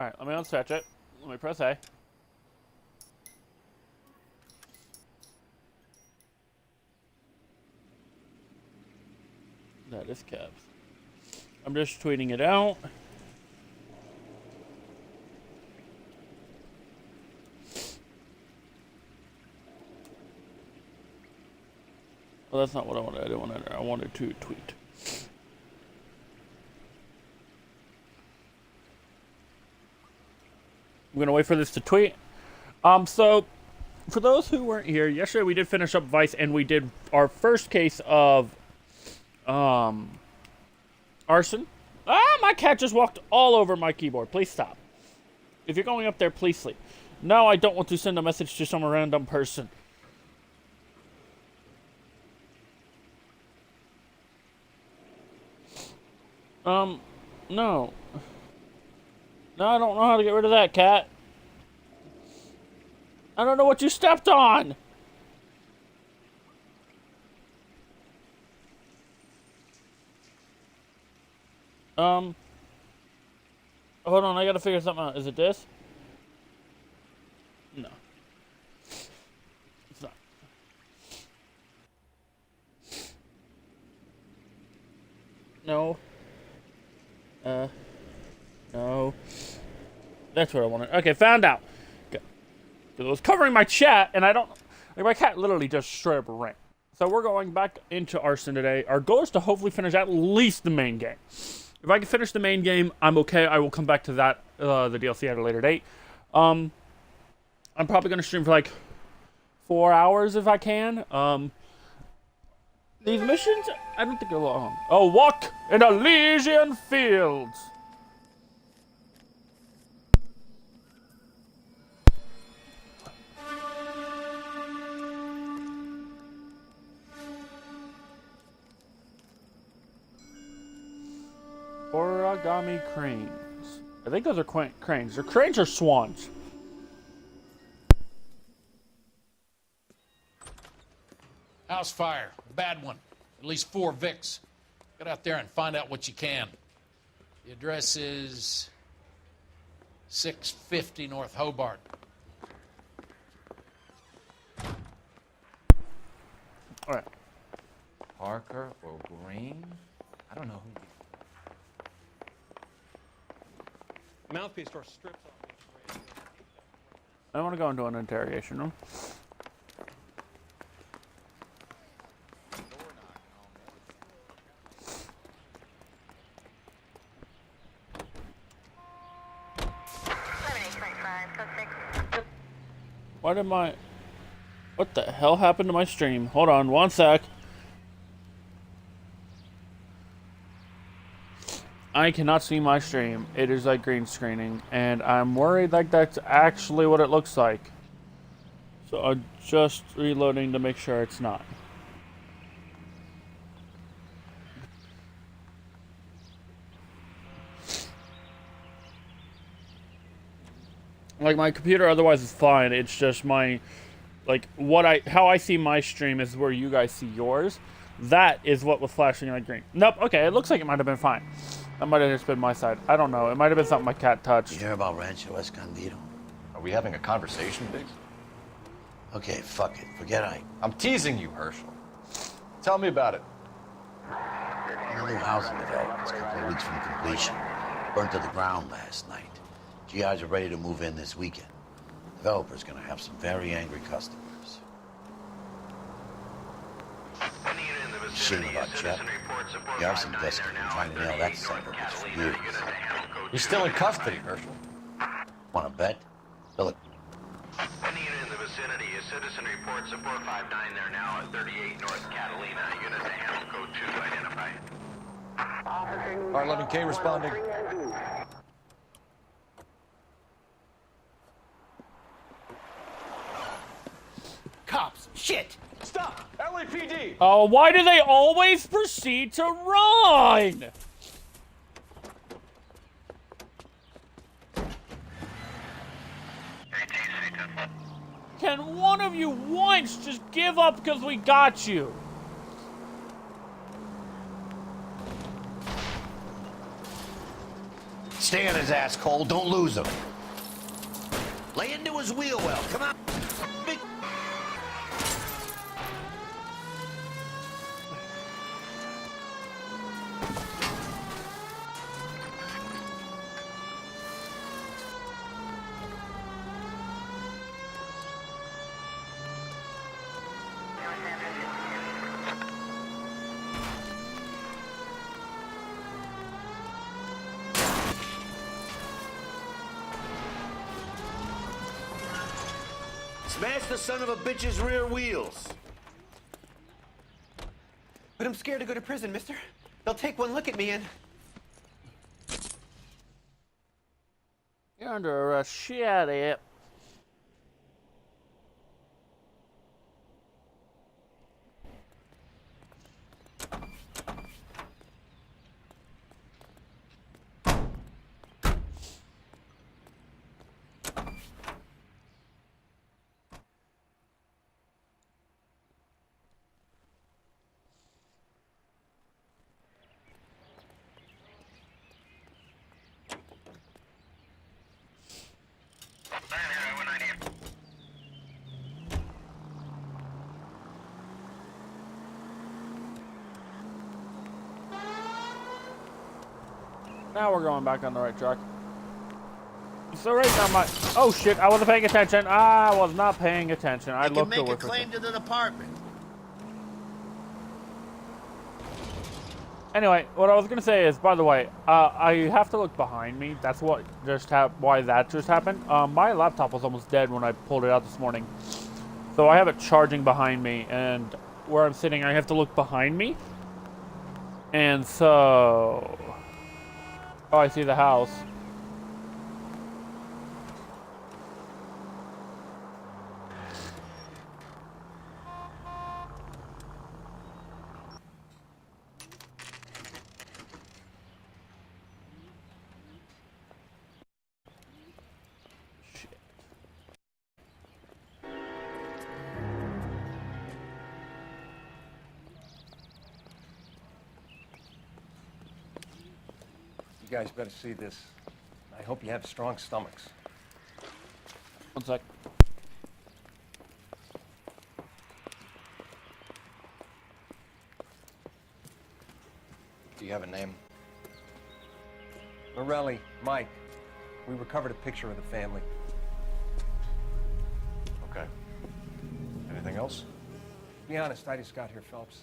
Alright, let me unstretch it. Let me press A. That is Kev's. I'm just tweeting it out. Well, that's not what I wanted. I didn't want to. I wanted to tweet. I'm gonna wait for this to tweet. So for those who weren't here, yesterday we did finish up Vice, and we did our first case of arson. Ah, my cat just walked all over my keyboard. Please stop. If you're going up there, please sleep. No, I don't want to send a message to some random person. No. No, I don't know how to get rid of that, cat. I don't know what you stepped on. Hold on, I gotta figure something out. Is it this? No. It's not. No. No. That's what I wanted. Okay, found out. Good. Because it was covering my chat, and I don't... Like, my cat literally just straight up ran. So we're going back into Arson today. Our goal is to hopefully finish at least the main game. If I can finish the main game, I'm okay. I will come back to that, the DLC at a later date. I'm probably going to stream for like 4 hours if I can. These missions, I don't think they're long. Oh, walk in Elysian Fields. Origami cranes. I think those are cranes. They're cranes or swans. House fire. Bad one. At least 4 Vicks. Get out there and find out what you can. The address is 650 North Hobart. All right. Parker or Green? I don't know who. Mouthpiece door strips off. I want to go into an interrogation room. Why did my... What the hell happened to my stream? Hold on, one sec. I cannot see my stream. It is like green screening, and I'm worried like that's actually what it looks like. So I'm just reloading to make sure it's not. Like, my computer otherwise is fine. It's just my, like, how I see my stream is where you guys see yours. That is what was flashing like green. Nope, okay, it looks like it might have been fine. That might have just been my side. I don't know. It might have been something my cat touched. You hear about Rancho Escondido? Are we having a conversation, Biggs? Okay, fuck it. Forget I'm teasing you, Herschel. Tell me about it. A new housing development. It's a couple of weeks from completion. Burnt to the ground last night. GIs are ready to move in this weekend. Developer's gonna have some very angry customers. Shame about Chet. The arson desk has been trying to nail that son of a bitch for years. He's still in custody, Herschel. Wanna bet? Look. Any unit in the vicinity, a citizen reports a 459 there now at 38 North Catalina. Unit to handle code 2 identified. R11K responding. Cops! Shit! Stop! LAPD! Oh, why do they always proceed to run? Can one of you once just give up because we got you? Stay on his ass, Cole. Don't lose him. Lay into his wheel well. Come on. Big... Smash the son of a bitch's rear wheels. But I'm scared to go to prison, mister. They'll take one look at me and... You're under arrest. Shut it. Now we're going back on the right track. So right now my... Oh shit, I wasn't paying attention. I was not paying attention. I looked away. Make a claim to the department. Anyway, what I was gonna say is, by the way, I have to look behind me. That's what just why that just happened. My laptop was almost dead when I pulled it out this morning, so I have it charging behind me, and where I'm sitting, I have to look behind me. And so, oh, I see the house. You guys better see this. I hope you have strong stomachs. One sec. Do you have a name? Morelli, Mike. We recovered a picture of the family. Okay. Anything else? To be honest, I just got here, Phelps.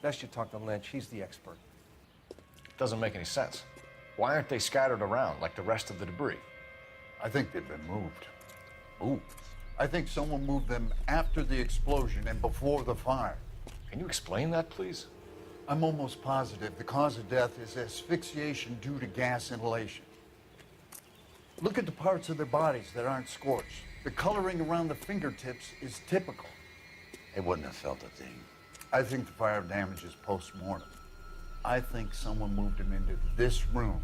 Best you talk to Lynch. He's the expert. Doesn't make any sense. Why aren't they scattered around like the rest of the debris? I think they've been moved. Moved? I think someone moved them after the explosion and before the fire. Can you explain that, please? I'm almost positive the cause of death is asphyxiation due to gas inhalation. Look at the parts of their bodies that aren't scorched. The coloring around the fingertips is typical. They wouldn't have felt a thing. I think the fire damage is post-mortem. I think someone moved him into this room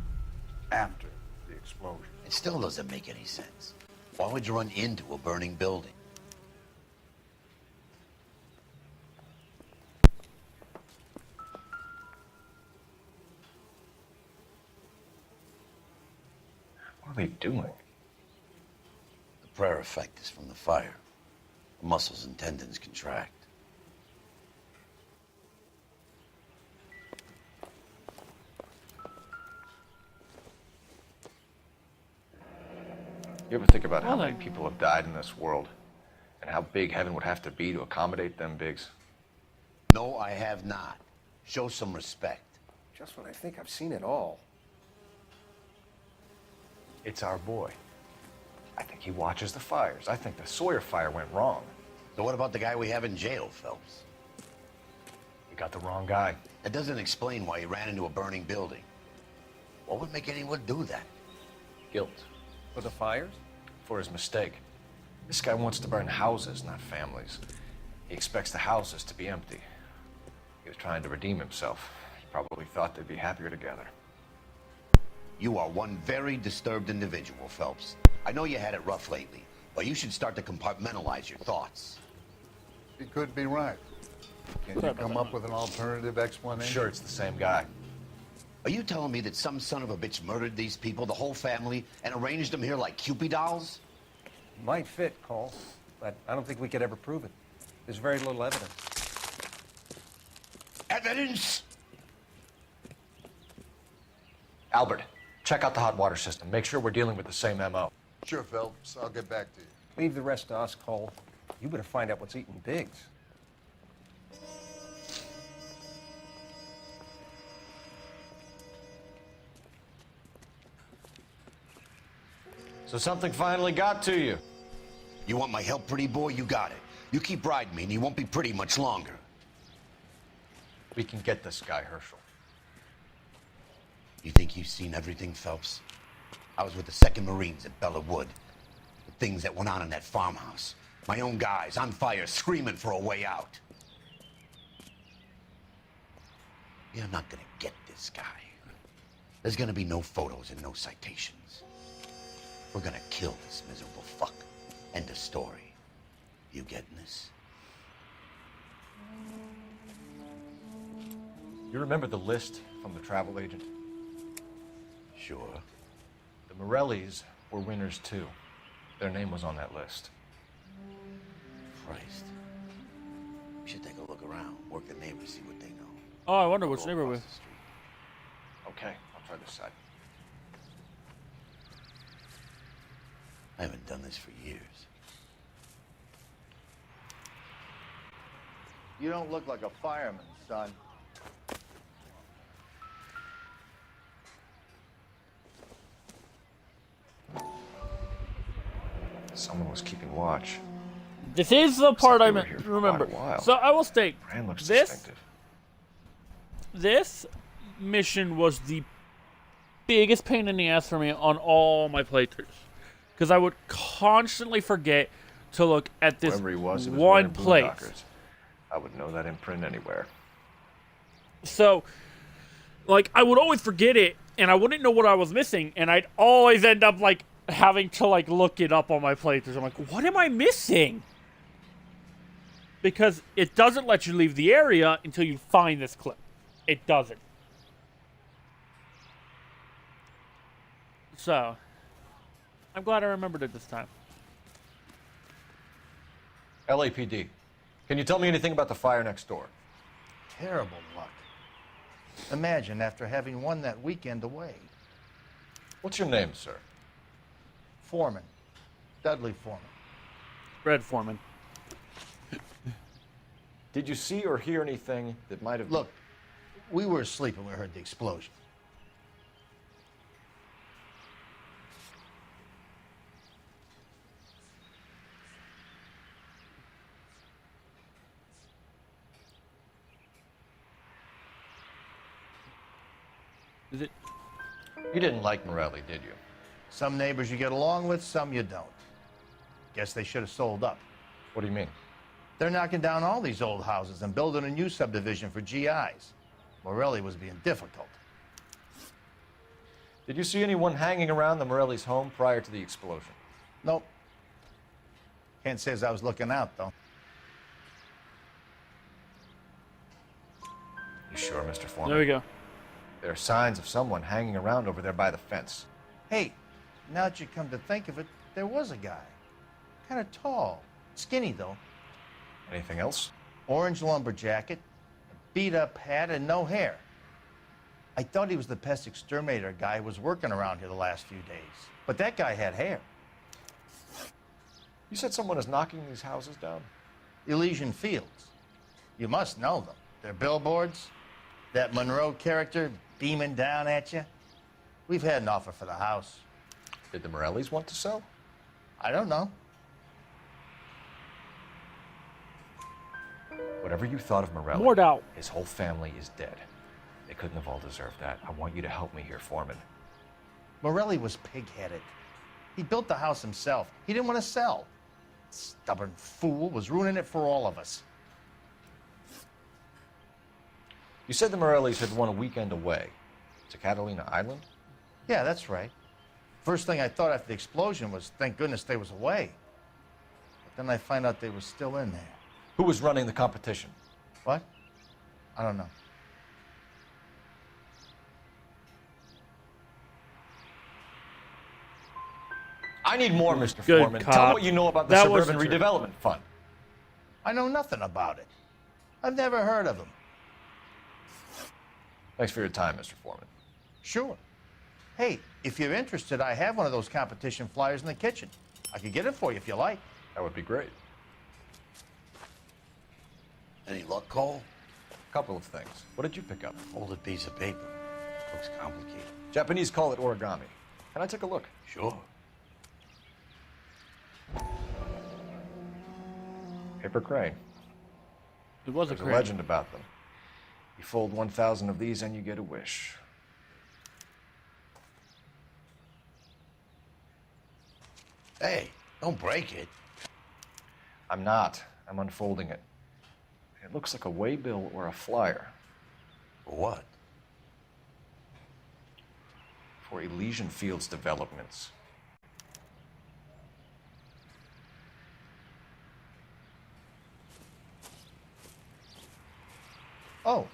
after the explosion. It still doesn't make any sense. Why would you run into a burning building? What are they doing? The prayer effect is from the fire. The muscles and tendons contract. You ever think about how Well, many people have died in this world? And how big heaven would have to be to accommodate them bigs? No, I have not. Show some respect. Just when I think I've seen it all. It's our boy. I think he watches the fires. I think the Sawyer fire went wrong. So what about the guy we have in jail, Phelps? You got the wrong guy. That doesn't explain why he ran into a burning building. What would make anyone do that? Guilt. For the fires? For his mistake. This guy wants to burn houses, not families. He expects the houses to be empty. He was trying to redeem himself. He probably thought they'd be happier together. You are one very disturbed individual, Phelps. I know you had it rough lately, but you should start to compartmentalize your thoughts. He could be right. Can you come up with an alternative explanation? Sure, it's the same guy. Are you telling me that some son of a bitch murdered these people, the whole family, and arranged them here like Cupid dolls? Might fit, Cole, but I don't think we could ever prove it. There's very little evidence. Evidence? Albert, check out the hot water system. Make sure we're dealing with the same MO. Sure, Phelps. I'll get back to you. Leave the rest to us, Cole. You better find out what's eating Biggs. So something finally got to you. You want my help, pretty boy? You got it. You keep riding me, and you won't be pretty much longer. We can get this guy, Herschel. You think you've seen everything, Phelps? I was with the 2nd Marines at Bella Wood. The things that went on in that farmhouse. My own guys on fire, screaming for a way out. You're not gonna get this guy. There's gonna be no photos and no citations. We're gonna kill this miserable fuck. End of story. You getting this? You remember the list from the travel agent? Sure. The Morellis were winners too. Their name was on that list. Christ. We should take a look around, work the neighbors, see what they know. Oh, I wonder which Go neighbor across we. the street. Okay, I'll try this side. I haven't done this for years. You don't look like a fireman, son. Someone was keeping watch. This is the part like I they were here for remember. quite a while. So I will state Brand looks this. distinctive. This mission was the biggest pain in the ass for me on all my playthroughs, because I would constantly forget to look at this Whoever he was one wearing blue place. Dockers. I would know that imprint anywhere. So, like, I would always forget it, and I wouldn't know what I was missing, and I'd always end up, like, having to, like, look it up on my playthroughs. I'm like, what am I missing? Because it doesn't let you leave the area until you find this clip. It doesn't. So, I'm glad I remembered it this time. LAPD, can you tell me anything about the fire next door? Terrible luck. Imagine after having won that weekend away. What's your name, sir? Foreman. Dudley Foreman. Red Foreman. Did you see or hear anything that might have... Look, we were asleep when we heard the explosion. Is it? You didn't like Morelli, did you? Some neighbors you get along with, some you don't. Guess they should have sold up. What do you mean? They're knocking down all these old houses and building a new subdivision for GIs. Morelli was being difficult. Did you see anyone hanging around the Morelli's home prior to the explosion? Nope. Kent says I was looking out, though. You sure, Mr. Foreman? There we go. There are signs of someone hanging around over there by the fence. Hey, now that you come to think of it, there was a guy. Kind of tall. Skinny, though. Anything else? Orange lumber jacket, a beat-up hat, and no hair. I thought he was the pest exterminator guy who was working around here the last few days. But that guy had hair. You said someone is knocking these houses down? Elysian Fields. You must know them. They're billboards. That Monroe character beaming down at you. We've had an offer for the house. Did the Morellis want to sell? I don't know. Whatever you thought of Morelli, More doubt. his whole family is dead. They couldn't have all deserved that. I want you to help me here, Foreman. Morelli was pig-headed. He built the house himself. He didn't want to sell. Stubborn fool was ruining it for all of us. You said the Morellis had won a weekend away to Catalina Island? Yeah, that's right. First thing I thought after the explosion was, thank goodness they was away. But then I find out they were still in there. Who was running the competition? What? I don't know. I need more, Mr. Good Foreman. Tell cop. me what you know about the That was Suburban the truth. Redevelopment Fund. I know nothing about it. I've never heard of him. Thanks for your time, Mr. Foreman. Sure. Hey, if you're interested, I have one of those competition flyers in the kitchen. I could get it for you if you like. That would be great. Any luck, Cole? Couple of things. What did you pick up? Folded piece of paper. Looks complicated. Japanese call it origami. Can I take a look? Sure. Paper crane. It was a There's a crane. legend about them. You fold 1,000 of these and you get a wish. Hey, don't break it. I'm not. I'm unfolding it. It looks like a waybill or a flyer. For what? For Elysian Fields developments. Oh,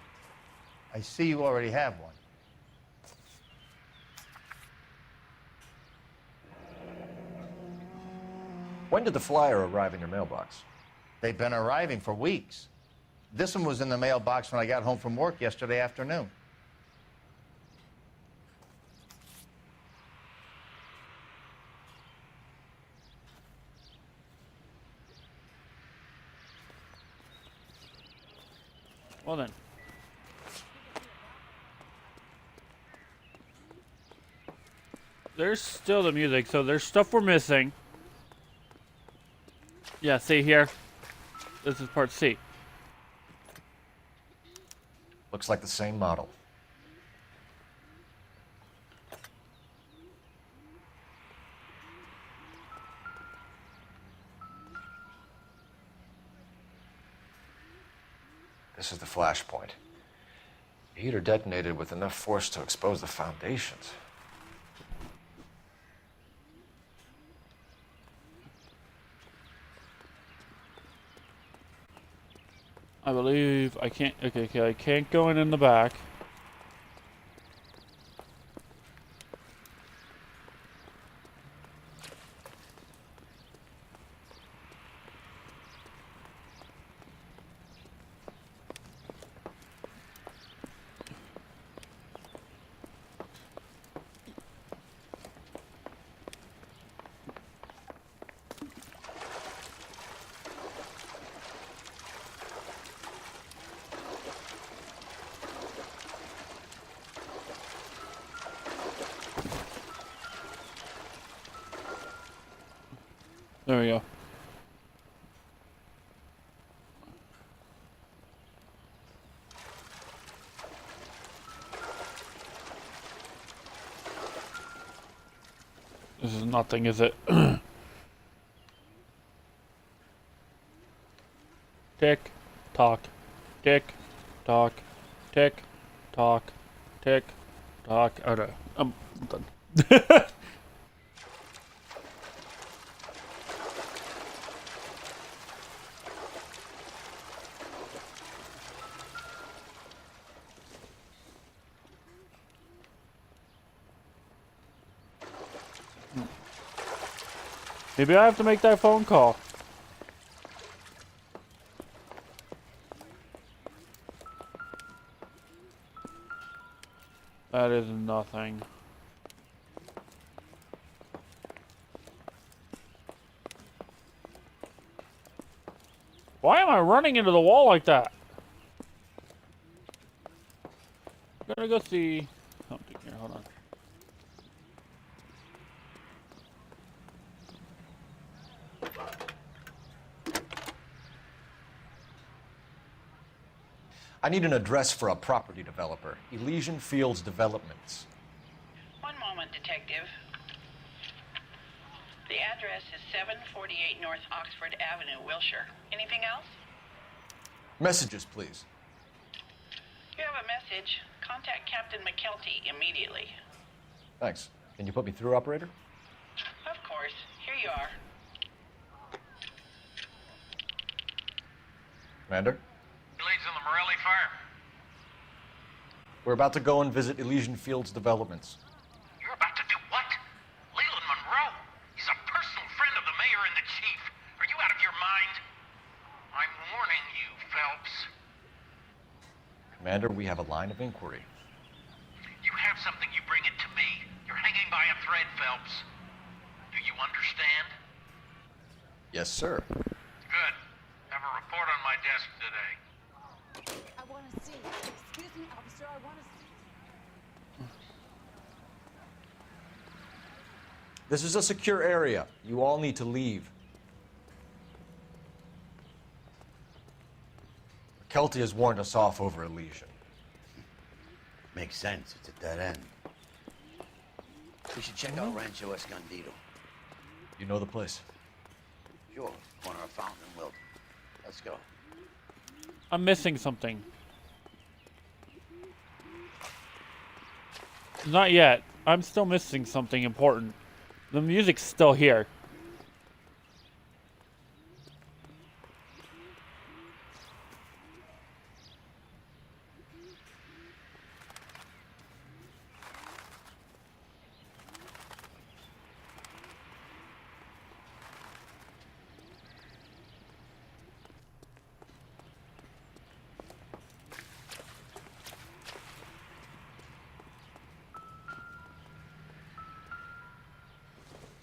I see you already have one. When did the flyer arrive in your mailbox? They've been arriving for weeks. This one was in the mailbox when I got home from work yesterday afternoon. Well then. There's still the music, so there's stuff we're missing. Yeah, see here. This is part C. Looks like the same model. This is the flashpoint. The heater detonated with enough force to expose the foundations. I believe I can't. Okay, I can't go in the back. There we go. This is nothing, is it? Tick, tock, tick, tock, tick, tock, tick, tock. Oh no, I'm done. Maybe I have to make that phone call. That is nothing. Why am I running into the wall like that? I'm gonna go see something here. Hold on. I need an address for a property developer. Elysian Fields Developments. One moment, Detective. The address is 748 North Oxford Avenue, Wilshire. Anything else? Messages, please. You have a message. Contact Captain McKelty immediately. Thanks. Can you put me through, operator? Of course. Here you are. Commander? Leads on the Morelli fire. We're about to go and visit Elysian Fields Developments. You're about to do what? Leland Monroe. He's a warning you, Phelps. Commander, we have a line of inquiry. You have something, you bring it to me. You're hanging by a thread, Phelps. Do you understand? Yes, sir. Good. Have a report on my desk today. I want to see. Excuse me, officer, I want to see. This is a secure area. You all need to leave. Kelty has warned us off over a lesion. Makes sense. It's a dead end. We should check out Rancho Escondido. You know the place? Sure. Corner of Fountain and Wilton. Let's go. I'm missing something. Not yet. I'm still missing something important. The music's still here.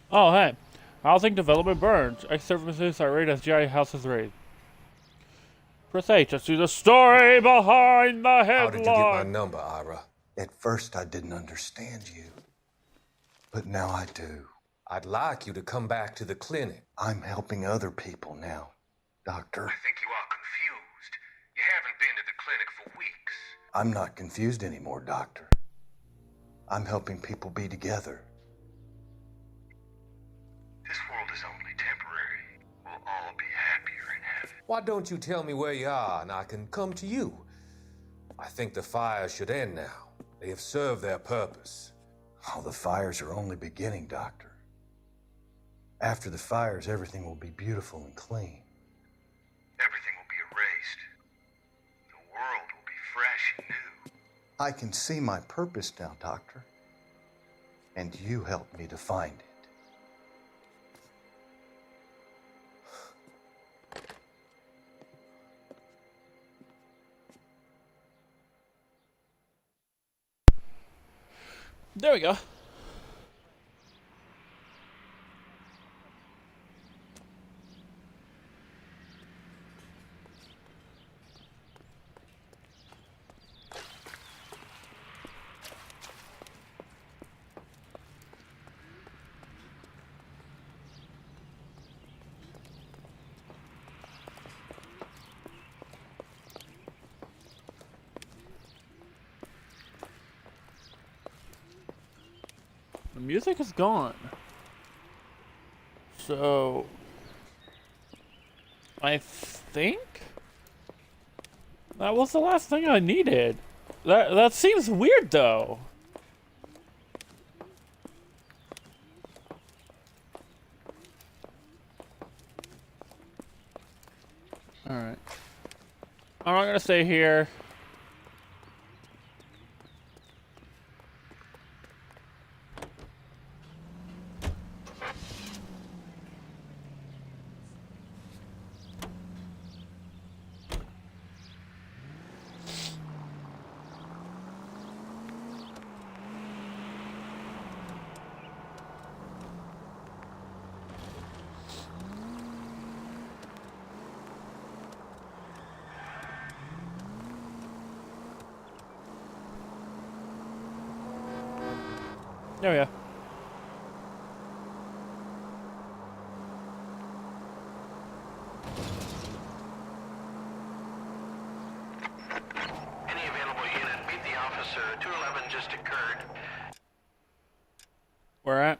Oh, hey. Housing development burns. Ex-services are raided as GI houses raid. Press H to see the story behind the headline. How did you get my number, Ira? At first, I didn't understand you. But now I do. I'd like you to come back to the clinic. I'm helping other people now, Doctor. I think you are confused. You haven't been to the clinic for weeks. I'm not confused anymore, Doctor. I'm helping people be together. This world is only temporary. We'll all be happier in heaven. Why don't you tell me where you are and I can come to you? I think the fires should end now. They have served their purpose. Oh, the fires are only beginning, Doctor. After the fires, everything will be beautiful and clean. Everything will be erased. The world will be fresh and new. I can see my purpose now, Doctor. And you helped me to find it. There we go. The music is gone. So I think that was the last thing I needed. That seems weird though. Alright. I'm not gonna stay here. There we go. Any available unit, meet the officer. 211 just occurred. Where at?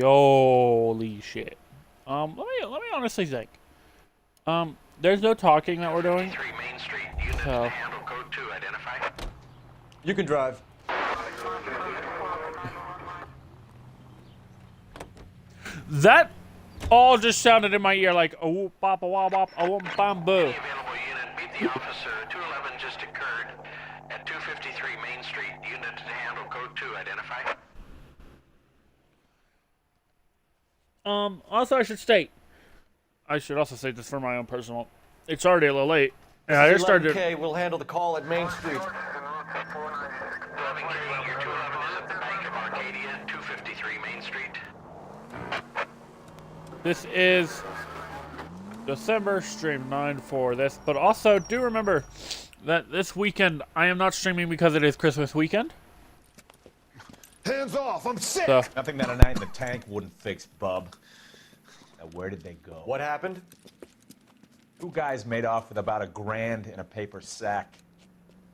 Holy shit. Let me honestly think. There's no talking that we're doing. Main Street, unit So. handle code 2, identify. You can drive. That all just sounded in my ear like oh papa wah bop oh bam boo. Any available unit, meet the officer. 211 just occurred at 253 Main Street, unit handle code 2, identify. Also, I should also say this for my own personal. It's already a little late. And I just started. Okay, we'll handle the call at Main Street. This is December stream 9 for this, but also do remember that this weekend I am not streaming because it is Christmas weekend. Hands off! I'm sick! So, Nothing that a night in the tank wouldn't fix, bub. Now, where did they go? What happened? Two guys made off with about $1,000 in a paper sack.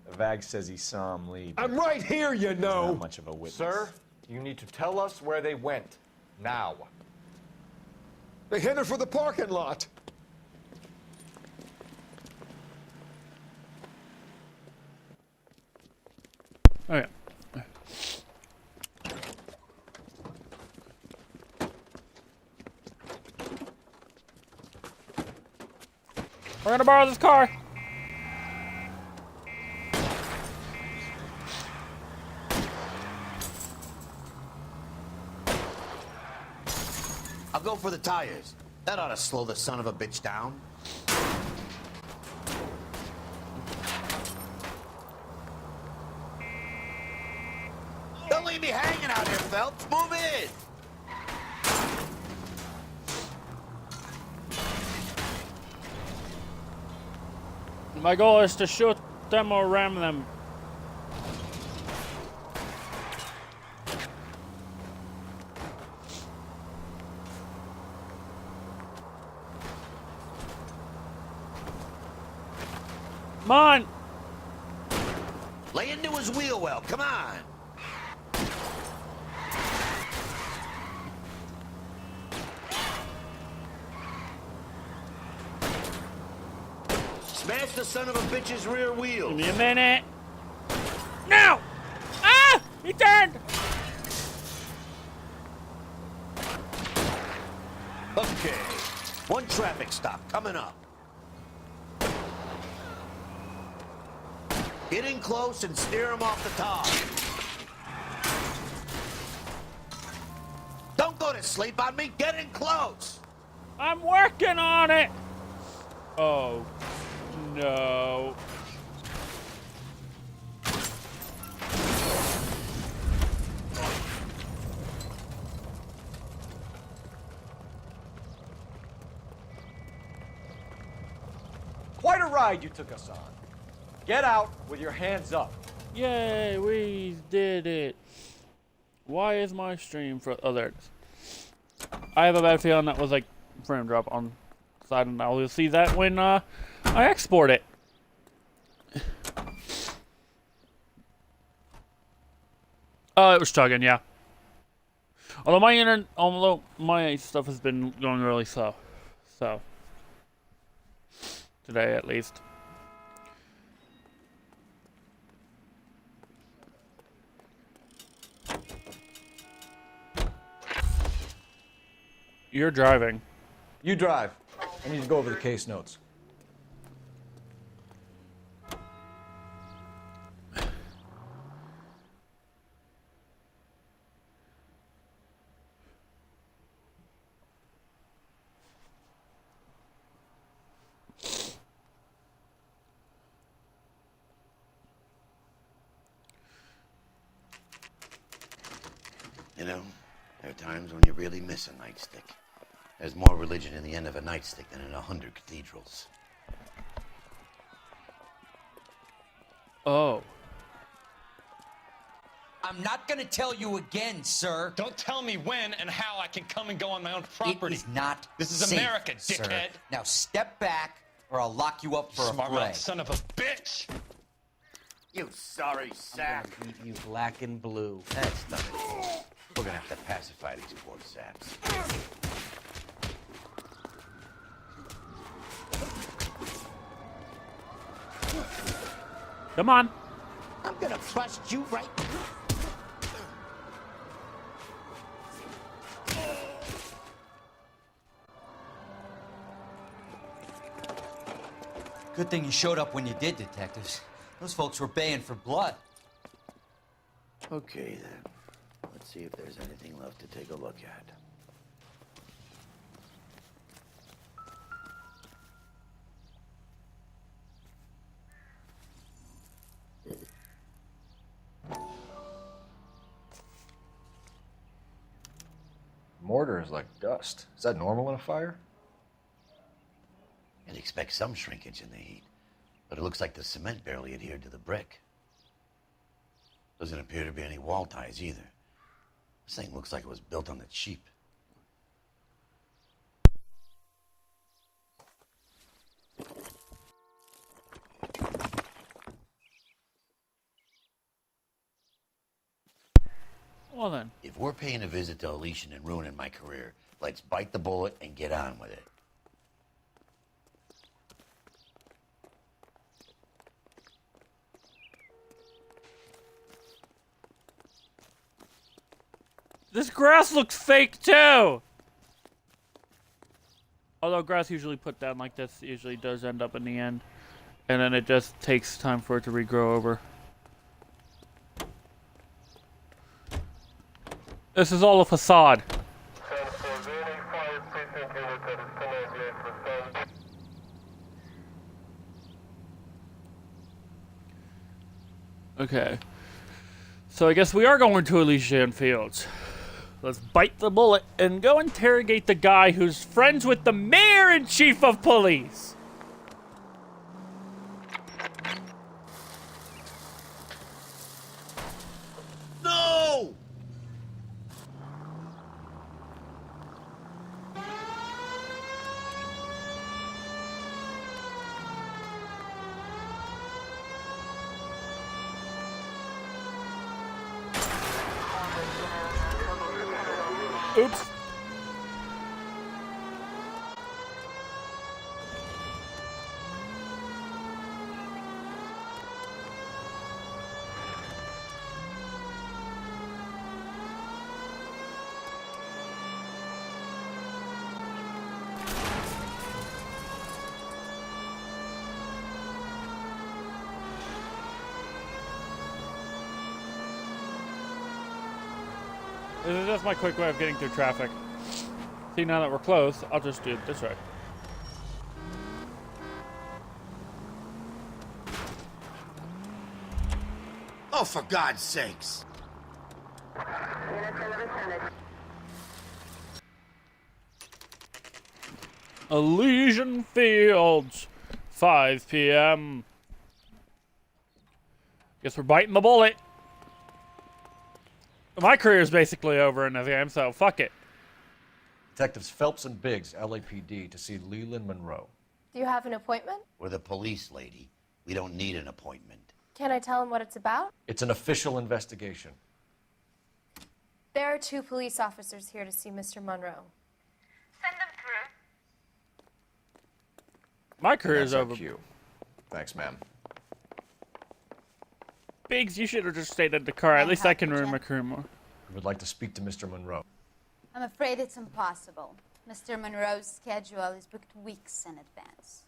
The Vag says he saw him leave. I'm right here, you know! Not much of a witness. Sir, you need to tell us where they went. Now. They headed for the parking lot. okay. We're gonna borrow this car. I'll go for the tires. That ought to slow the son of a bitch down. Don't leave me hanging out here, Phelps. Move in. My goal is to shoot them or ram them. Come on! Lay into his wheel well. Come on. Smash the son of a bitch's rear wheel. Give me a minute. Now! Ah! He turned! Okay. One traffic stop coming up. Get in close and steer him off the top. Don't go to sleep on me. Get in close. I'm working on it! Oh, no. Quite a ride you took us on. Get out with your hands up. Yay, we did it. Why is my stream for... Oh, there it is. I have a bad feeling that was like frame drop on the side, and I'll see that when I export it. Oh, it was chugging, yeah. Although my stuff has been going really slow. So. Today, at least. You're driving. You drive. I need to go over the case notes. You know, there are times when you really miss a nightstick. There's more religion in the end of a nightstick than in 100 cathedrals. Oh. I'm not gonna tell you again, sir. Don't tell me when and how I can come and go on my own property. It is not This is safe, America, sir. dickhead. Now step back, or I'll lock you up for Smart a fray. mouth son of a bitch. You sorry sack. I'm gonna beat you black and blue. That's not it. We're gonna have to pacify these poor saps. Come on. I'm gonna bust you right. Good thing you showed up when you did, detectives. Those folks were baying for blood. Okay, then. Let's see if there's anything left to take a look at. mortar is like dust. Is that normal in a fire? You'd expect some shrinkage in the heat, but it looks like the cement barely adhered to the brick. Doesn't appear to be any wall ties either. This thing looks like it was built on the cheap. Well then. If we're paying a visit to Elysian and ruining my career, let's bite the bullet and get on with it. This grass looks fake too! Although grass usually put down like this usually does end up in the end. And then it just takes time for it to regrow over. This is all a facade. Okay. So I guess we are going to Elysian Fields. Let's bite the bullet and go interrogate the guy who's friends with the mayor-in-chief of police. No! Oops. This is just my quick way of getting through traffic. See, now that we're close, I'll just do it this way. Oh, for God's sakes! Elysian Fields, 5 p.m. Guess we're biting the bullet. My career is basically over in this game, so fuck it. Detectives Phelps and Biggs, LAPD, to see Leland Monroe. Do you have an appointment? We're the police, lady. We don't need an appointment. Can I tell him what it's about? It's an official investigation. There are 2 police officers here to see Mr. Monroe. Send them through. My career is That's our over. cue. Thanks, ma'am. Biggs, you should have just stayed in the car. At least I can ruin my career more. We would like to speak to Mr. Monroe. I'm afraid it's impossible. Mr. Monroe's schedule is booked weeks in advance.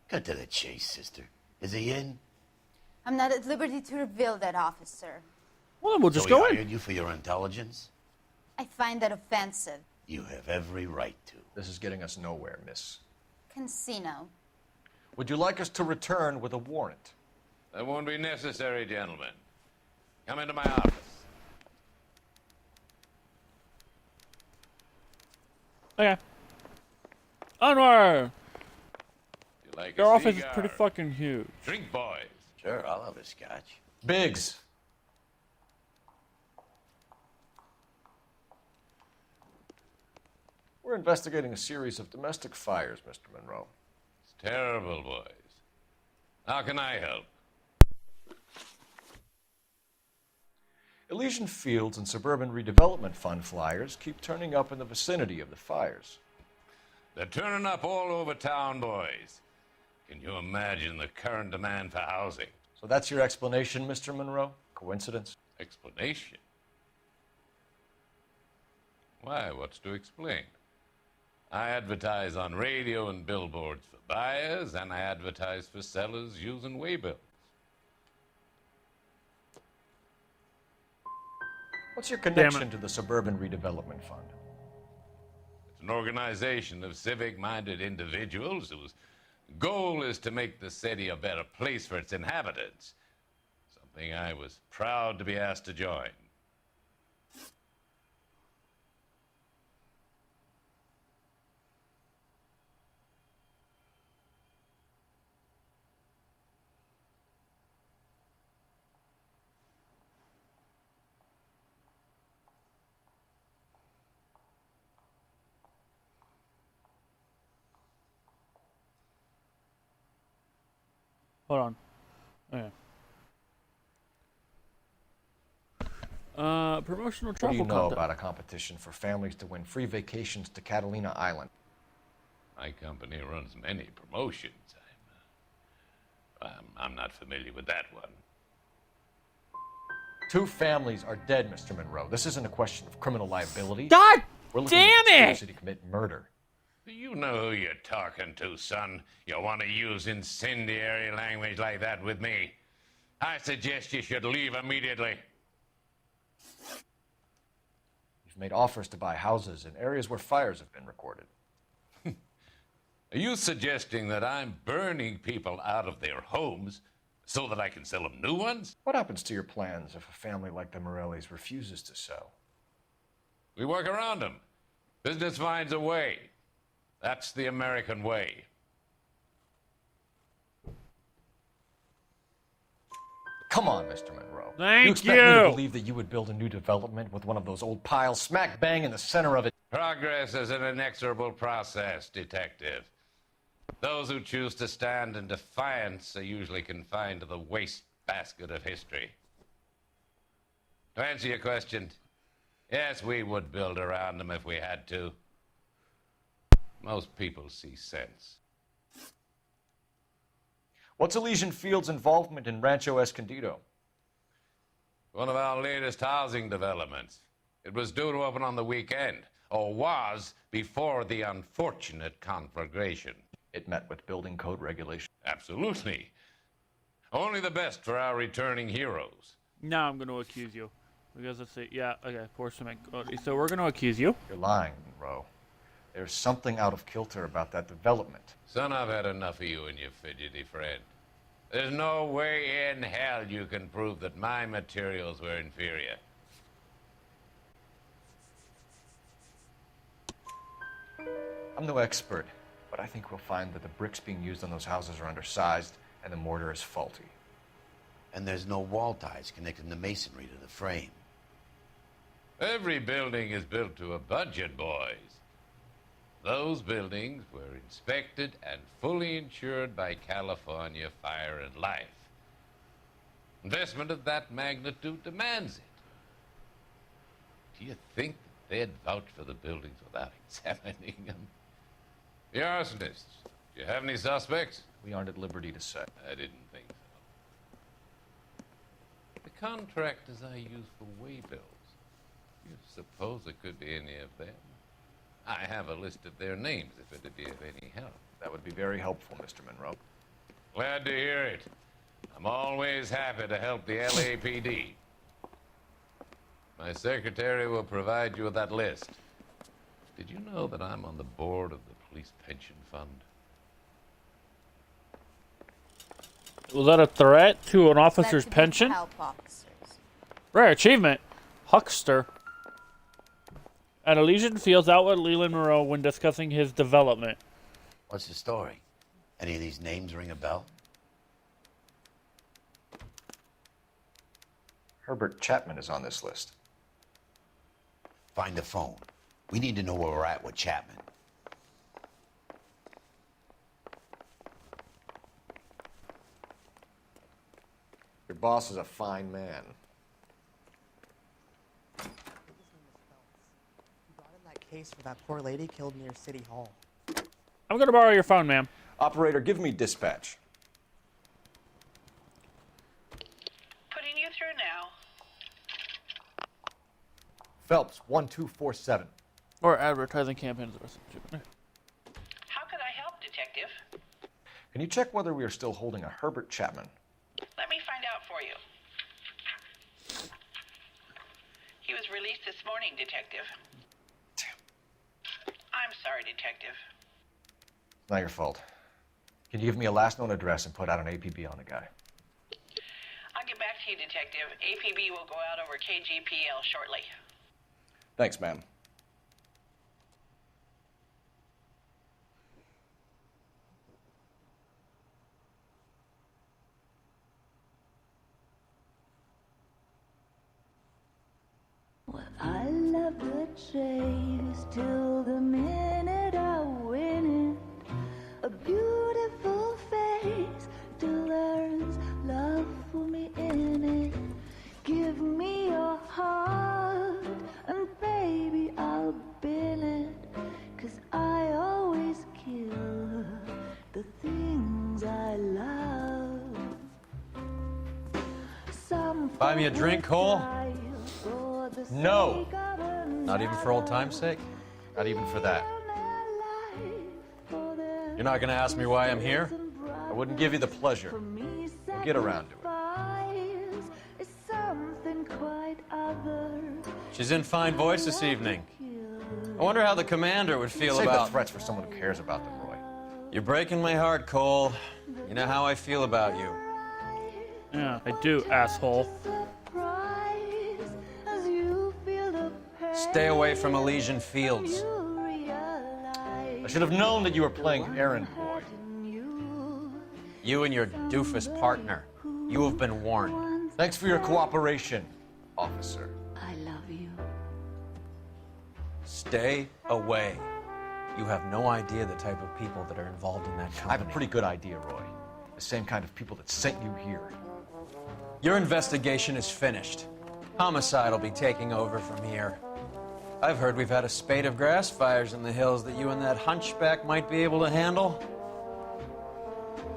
Cut to the chase, sister. Is he in? I'm not at liberty to reveal that, officer. Well, then we'll just So go he in. hired you for your intelligence? I find that offensive. You have every right to. This is getting us nowhere, miss. Casino. Would you like us to return with a warrant? That won't be necessary, gentlemen. Come into my office. Okay. Onward! You like Your a office is cigar? pretty fucking huge. Drink, boys. Sure, I'll have a scotch. Biggs! We're investigating a series of domestic fires, Mr. Monroe. It's terrible, boys. How can I help? Elysian Fields and Suburban Redevelopment Fund flyers keep turning up in the vicinity of the fires. They're turning up all over town, boys. Can you imagine the current demand for housing? So that's your explanation, Mr. Monroe? Coincidence? Explanation? Why, what's to explain? I advertise on radio and billboards for buyers, and I advertise for sellers using waybills. What's your connection to the Suburban Redevelopment Fund? It's an organization of civic-minded individuals whose goal is to make the city a better place for its inhabitants. Something I was proud to be asked to join. Hold on. Okay. Promotional What do travel you know content. about a competition for families to win free vacations to Catalina Island? My company runs many promotions. I'm not familiar with that one. 2 families are dead, Mr. Monroe. This isn't a question of criminal liability. God We're looking damn at it! conspiracy to commit murder. Do you know who you're talking to, son? You want to use incendiary language like that with me? I suggest you should leave immediately. You've made offers to buy houses in areas where fires have been recorded. Are you suggesting that I'm burning people out of their homes so that I can sell them new ones? What happens to your plans if a family like the Morellis refuses to sell? We work around them. Business finds a way. That's the American way. Come on, Mr. Monroe. Thank you expect me to you. believe that you would build a new development with one of those old piles smack bang in the center of it? Progress is an inexorable process, detective. Those who choose to stand in defiance are usually confined to the wastebasket of history. To answer your question, yes, we would build around them if we had to. Most people see sense. What's Elysian Field's involvement in Rancho Escondido? One of our latest housing developments. It was due to open on the weekend, or was before the unfortunate conflagration. It met with building code regulations. Absolutely. Only the best for our returning heroes. Now I'm going to accuse you. Because let's see. Yeah, okay. Poor cement. So we're going to accuse you. You're lying, Monroe. There's something out of kilter about that development. Son, I've had enough of you and your fidgety friend. There's no way in hell you can prove that my materials were inferior. I'm no expert, but I think we'll find that the bricks being used on those houses are undersized and the mortar is faulty. And there's no wall ties connecting the masonry to the frame. Every building is built to a budget, boys. Those buildings were inspected and fully insured by California Fire and Life. Investment of that magnitude demands it. Do you think that they'd vouch for the buildings without examining them? The arsonists, do you have any suspects? We aren't at liberty to say. I didn't think so. The contractors I use for way bills, you suppose it could be any of them? I have a list of their names if it'd be of any help. That would be very helpful, Mr. Monroe. Glad to hear it. I'm always happy to help the LAPD. My secretary will provide you with that list. Did you know that I'm on the board of the police pension fund? Was that a threat to an officer's pension? Help officers. Rare achievement. Huckster. At Elysian Fields, outwit Leland Monroe when discussing his development. What's the story? Any of these names ring a bell? Herbert Chapman is on this list. Find the phone. We need to know where we're at with Chapman. Your boss is a fine man. Case for that poor lady killed near City Hall. I'm going to borrow your phone, ma'am. Operator, give me dispatch. Putting you through now. Phelps, 1247. Or advertising campaigns. How could I help, Detective? Can you check whether we are still holding a Herbert Chapman? Let me find out for you. He was released this morning, Detective. I'm sorry, Detective. It's not your fault. Can you give me a last known address and put out an APB on the guy? I'll get back to you, Detective. APB will go out over KGPL shortly. Thanks, ma'am. I love the chase till the minute I win it. A beautiful face till the Buy me a drink, Cole? No. Not even for old time's sake? Not even for that. You're not gonna ask me why I'm here? I wouldn't give you the pleasure. We'll get around to it. She's in fine voice this evening. I wonder how the commander would feel Save about... the threats for someone who cares about them, Roy. You're breaking my heart, Cole. You know how I feel about you. Yeah, I do, asshole. Stay away from Elysian Fields. I should have known that you were playing errand boy. You and your doofus partner. You have been warned. Thanks for your cooperation, officer. I love you. Stay away. You have no idea the type of people that are involved in that company. I have a pretty good idea, Roy. The same kind of people that sent you here. Your investigation is finished. Homicide will be taking over from here. I've heard we've had a spate of grass fires in the hills that you and that hunchback might be able to handle.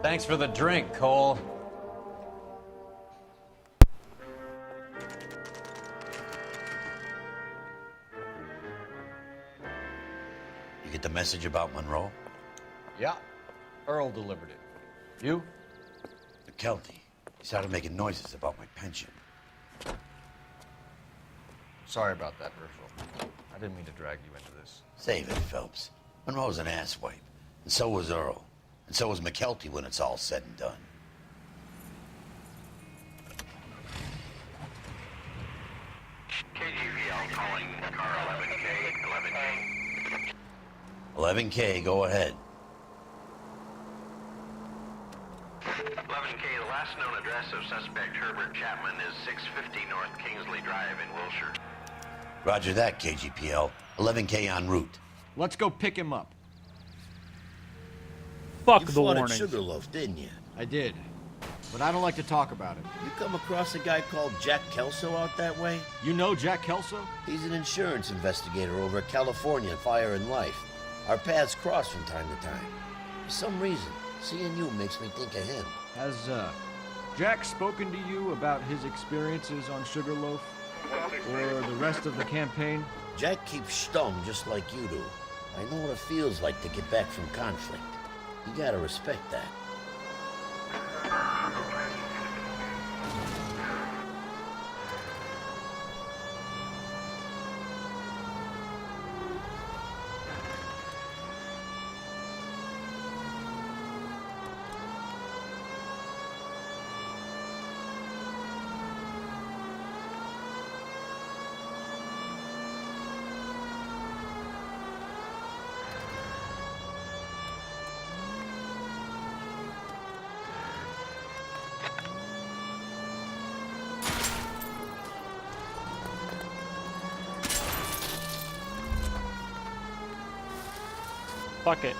Thanks for the drink, Cole. You get the message about Monroe? Yeah. Earl delivered it. You? McKelty. He started making noises about my pension. Sorry about that, Herschel. I didn't mean to drag you into this. Save it, Phelps. Monroe's an asswipe. And so was Earl. And so was McKelty when it's all said and done. KGVL calling car 11K, 11K. 11K, go ahead. 11K, the last known address of suspect Herbert Chapman is 650 North Kingsley Drive in Wilshire. Roger that, KGPL. 11K en route. Let's go pick him up. Fuck you the fought warning. at Sugarloaf, didn't you? I did. But I don't like to talk about it. You come across a guy called Jack Kelso out that way? You know Jack Kelso? He's an insurance investigator over at California Fire and Life. Our paths cross from time to time. For some reason, seeing you makes me think of him. Has, Jack spoken to you about his experiences on Sugarloaf? Or the rest of the campaign? Jack keeps stum just like you do. I know what it feels like to get back from conflict. You gotta respect that. Fuck it.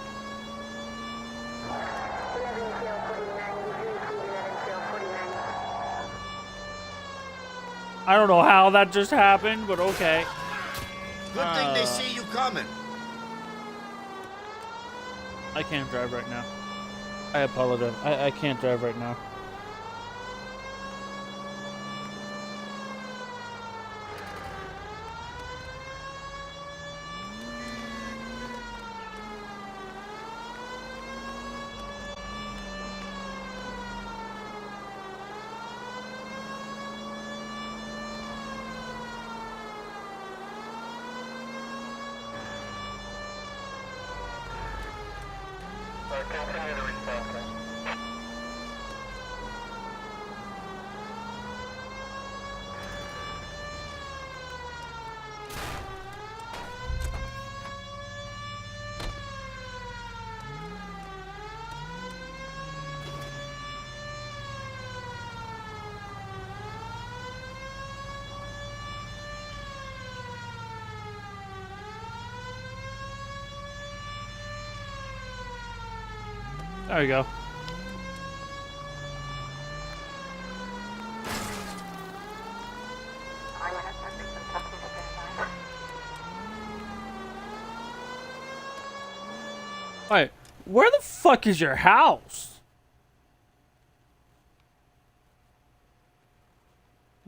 I don't know how that just happened, but okay. Good thing they see you coming. I can't drive right now. I apologize. I can't drive right now. There you go. Alright, where the fuck is your house?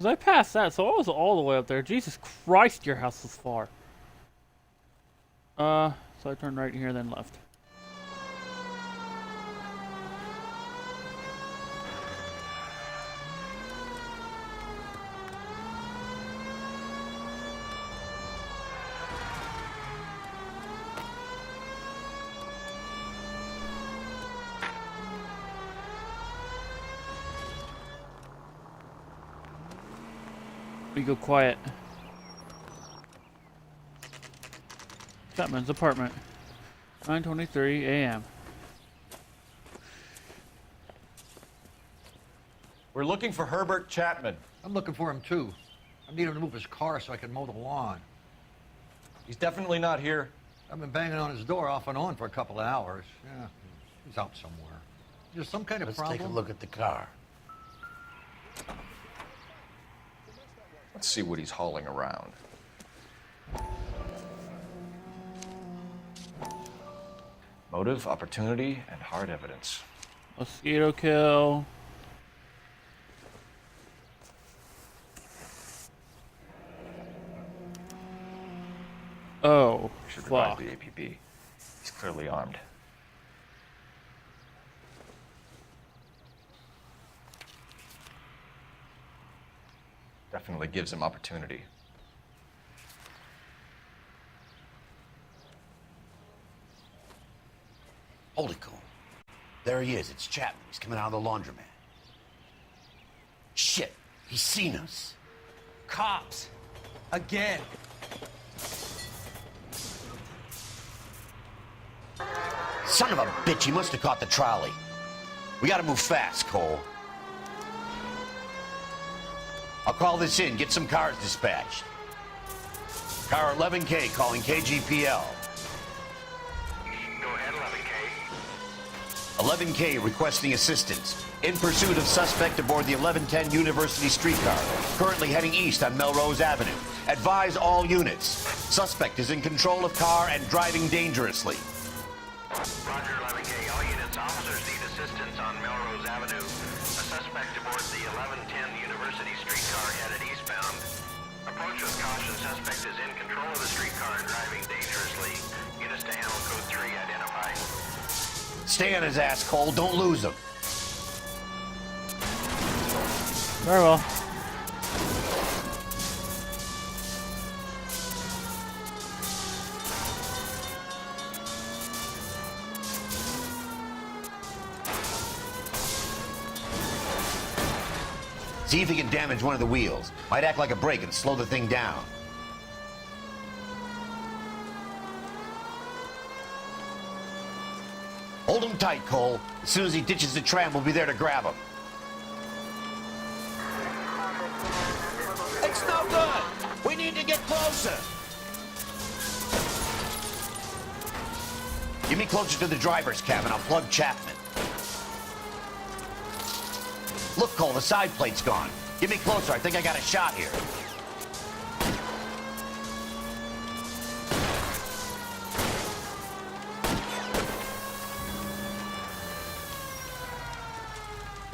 Was I past that? So I was all the way up there. Jesus Christ, your house is far. So I turned right here, then left. We go quiet. Chapman's apartment. 9:23 a.m. We're looking for Herbert Chapman. I'm looking for him too. I need him to move his car so I can mow the lawn. He's definitely not here. I've been banging on his door off and on for a couple of hours. Yeah, he's out somewhere. Is there some kind of problem? Let's take a look at the car. Let's see what he's hauling around. Motive, opportunity, and hard evidence. Mosquito kill. Oh, should revive fuck. the APB. He's clearly armed. Definitely gives him opportunity. Holy cool. There he is. It's Chapman. He's coming out of the laundromat. Shit. He's seen us. Cops. Again. Son of a bitch. He must have caught the trolley. We gotta move fast, Cole. I'll call this in. Get some cars dispatched. Car 11K calling KGPL. Go ahead, 11K. 11K requesting assistance. In pursuit of suspect aboard the 1110 University streetcar. Currently heading east on Melrose Avenue. Advise all units. Suspect is in control of car and driving dangerously. Roger, 11K. All units, officers need assistance on Melrose Avenue. A suspect aboard the 1110 University streetcar headed eastbound. Approach with caution. Suspect is in control of the streetcar and driving dangerously. Units to handle code 3 identified. Stay on his ass, Cole. Don't lose him. Very well. See if he can damage one of the wheels. Might act like a brake and slow the thing down. Hold him tight, Cole. As soon as he ditches the tram, we'll be there to grab him. It's no good! We need to get closer! Get me closer to the driver's cabin. I'll plug Chapman. Look, Cole, the side plate's gone. Get me closer. I think I got a shot here.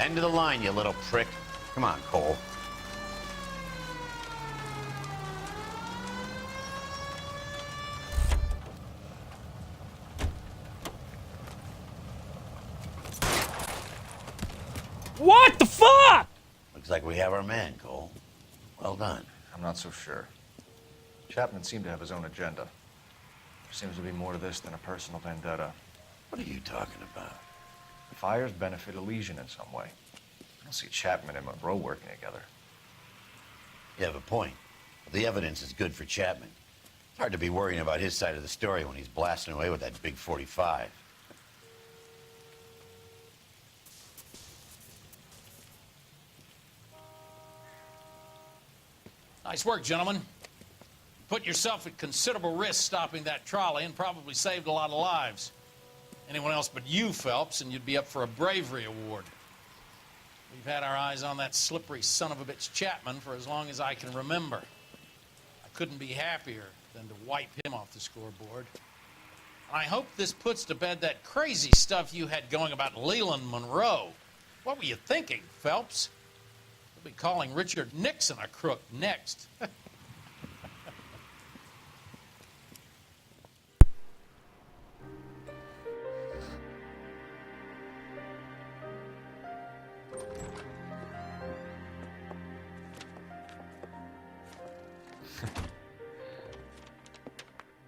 End of the line, you little prick. Come on, Cole. What the fuck? Looks like we have our man, Cole. Well done. I'm not so sure. Chapman seemed to have his own agenda. There seems to be more to this than a personal vendetta. What are you talking about? The fires benefit Elysian in some way. I don't see Chapman and Monroe working together. You have a point. But the evidence is good for Chapman. It's hard to be worrying about his side of the story when he's blasting away with that big 45. Nice work, gentlemen. Put yourself at considerable risk stopping that trolley and probably saved a lot of lives. Anyone else but you, Phelps, and you'd be up for a bravery award. We've had our eyes on that slippery son of a bitch Chapman for as long as I can remember. I couldn't be happier than to wipe him off the scoreboard. I hope this puts to bed that crazy stuff you had going about Leland Monroe. What were you thinking, Phelps? be calling Richard Nixon a crook next.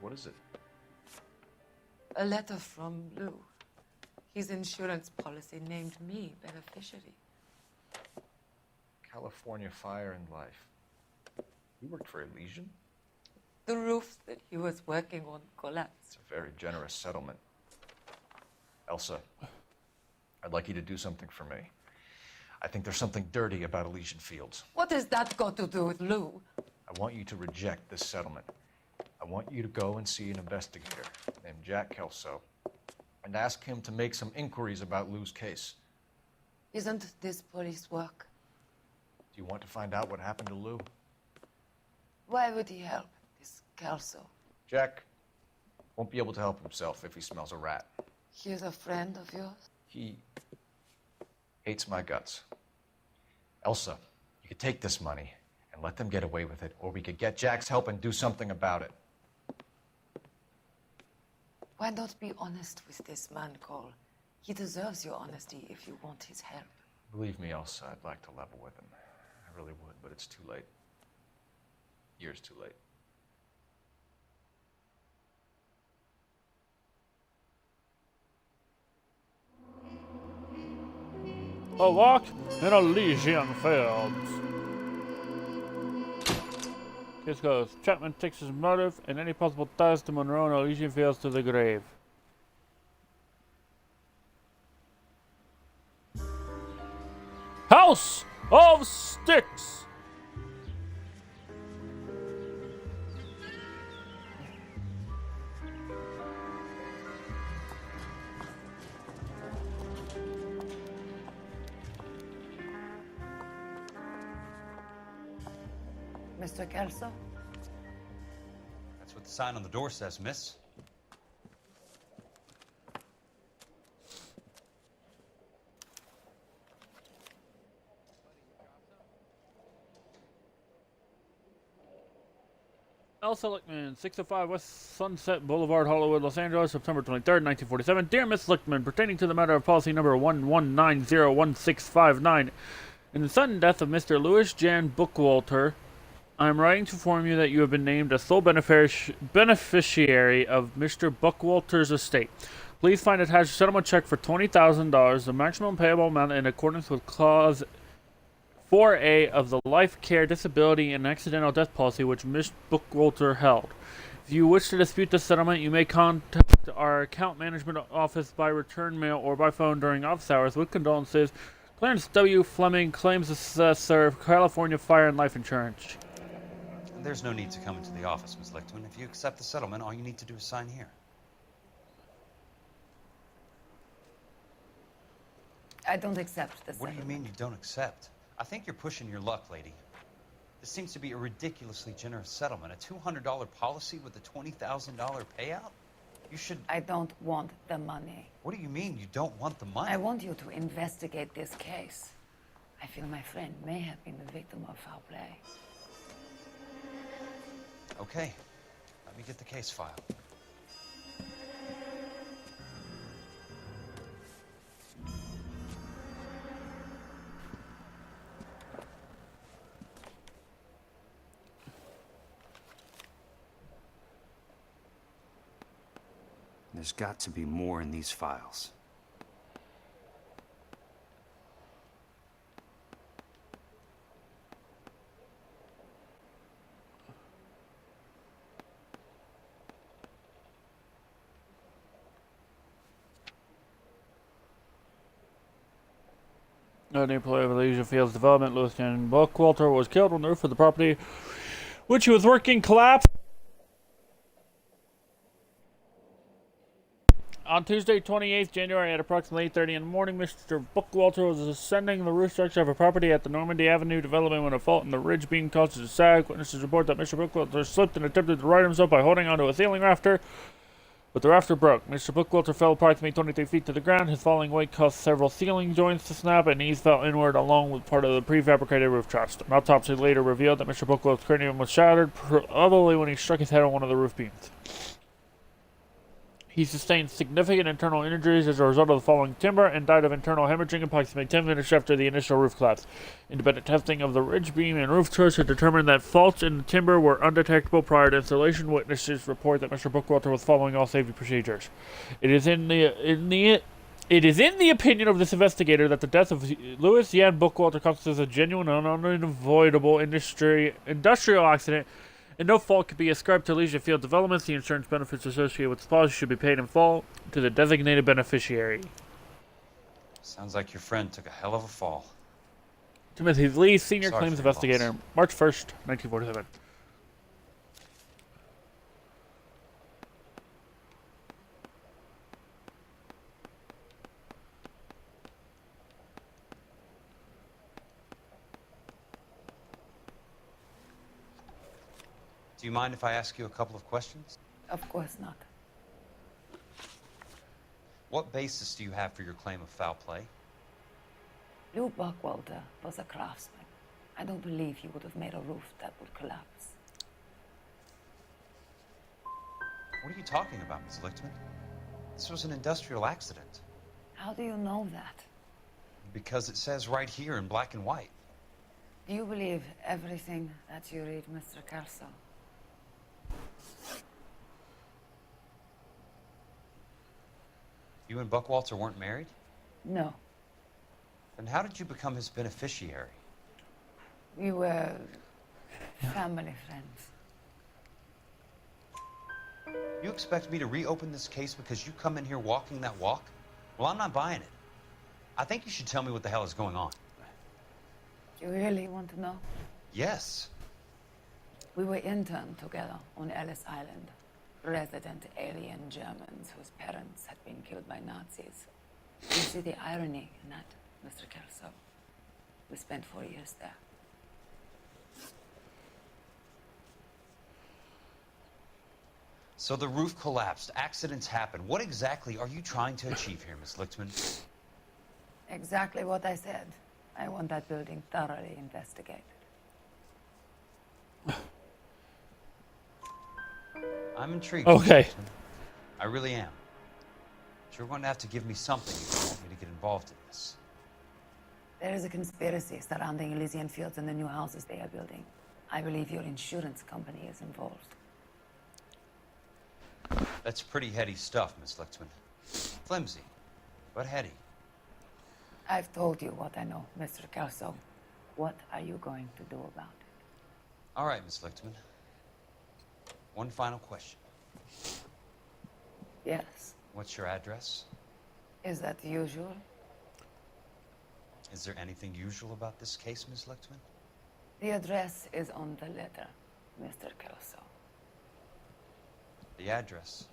What is it? A letter from Lou. His insurance policy named me beneficiary. California Fire and Life. You worked for Elysian? The roof that he was working on collapsed. It's a very generous settlement. Elsa, I'd like you to do something for me. I think there's something dirty about Elysian Fields. What has that got to do with Lou? I want you to reject this settlement. I want you to go and see an investigator named Jack Kelso and ask him to make some inquiries about Lou's case. Isn't this police work? Do you want to find out what happened to Lou? Why would he help, this Kelso? Jack won't be able to help himself if he smells a rat. He's a friend of yours? He hates my guts. Elsa, you could take this money and let them get away with it, or we could get Jack's help and do something about it. Why not be honest with this man, Cole? He deserves your honesty if you want his help. Believe me, Elsa, I'd like to level with him. I really would, but it's too late. Years too late. A walk in Elysian Fields. Case goes. Chapman takes his motive and any possible ties to Monroe and Elysian Fields to the grave. House of Sticks. Mr. Kelso? That's what the sign on the door says, miss. Elsa Lichtman, 605 West Sunset Boulevard, Hollywood, Los Angeles, September 23rd, 1947. Dear Miss Lichtman, pertaining to the matter of policy number 11901659, in the sudden death of Mr. Louis Jan Bookwalter, I am writing to inform you that you have been named a sole beneficiary of Mr. Bookwalter's estate. Please find attached a settlement check for $20,000, the maximum payable amount in accordance with Clause 4A of the Life Care, Disability, and Accidental Death Policy which Ms. Bookwalter held. If you wish to dispute the settlement, you may contact our account management office by return mail or by phone during office hours. With condolences, Clarence W. Fleming, Claims Assessor, California Fire and Life Insurance. There's no need to come into the office, Ms. Lichtman. If you accept the settlement, all you need to do is sign here. I don't accept this. What do you mean you don't accept? I think you're pushing your luck, lady. This seems to be a ridiculously generous settlement. A $200 policy with a $20,000 payout? You should... I don't want the money. What do you mean you don't want the money? I want you to investigate this case. I feel my friend may have been the victim of foul play. Okay. Let me get the case file. There's got to be more in these files. An employee of Elysian Fields Development, Louis Jan Bookwalter, was killed when the roof of the property which he was working collapsed. On Tuesday, 28th January at approximately 8:30 in the morning, Mr. Bookwalter was ascending the roof structure of a property at the Normandy Avenue development when a fault in the ridge being caused to sag. Witnesses report that Mr. Bookwalter slipped and attempted to right himself by holding onto a ceiling rafter, but the rafter broke. Mr. Bookwalter fell approximately 23 feet to the ground. His falling weight caused several ceiling joints to snap, and knees fell inward along with part of the prefabricated roof truss. An autopsy later revealed that Mr. Bookwalter's cranium was shattered, probably when he struck his head on one of the roof beams. He sustained significant internal injuries as a result of the falling timber and died of internal hemorrhaging approximately 10 minutes after the initial roof collapse. Independent testing of the ridge beam and roof truss had determined that faults in the timber were undetectable prior to installation. Witnesses report that Mr. Bookwalter was following all safety procedures. It is in the opinion of this investigator that the death of Louis Jan Bookwalter constitutes a genuine and unavoidable industrial accident, and no fault could be ascribed to leisure field developments. The insurance benefits associated with this policy should be paid in full to the designated beneficiary. Sounds like your friend took a hell of a fall. Timothy Lee, Senior Sorry Claims for your Investigator, March 1st, 1947. Do you mind if I ask you a couple of questions? Of course not. What basis do you have for your claim of foul play? Lou Bookwalter was a craftsman. I don't believe he would have made a roof that would collapse. What are you talking about, Ms. Lichtman? This was an industrial accident. How do you know that? Because it says right here in black and white. Do you believe everything that you read, Mr. Kelso? You and Bookwalter weren't married? No. Then how did you become his beneficiary? We were family friends. You expect me to reopen this case because you come in here walking that walk? Well, I'm not buying it. I think you should tell me what the hell is going on. You really want to know? Yes. We were interned together on Ellis Island. Resident alien Germans whose parents had been killed by Nazis. You see the irony in that, Mr. Kelso? We spent 4 years there. So the roof collapsed, accidents happen. What exactly are you trying to achieve here, Miss Lichtman? Exactly what I said. I want that building thoroughly investigated. I'm intrigued. Okay. Miss Lichtman. I really am. But you're going to have to give me something if you want me to get involved in this. There is a conspiracy surrounding Elysian Fields and the new houses they are building. I believe your insurance company is involved. That's pretty heady stuff, Miss Lichtman. Flimsy, but heady. I've told you what I know, Mr. Kelso. What are you going to do about it? All right, Miss Lichtman. One final question. Yes. What's your address? Is that usual? Is there anything usual about this case, Miss Lichtman? The address is on the letter, Mr. Kelso. The address,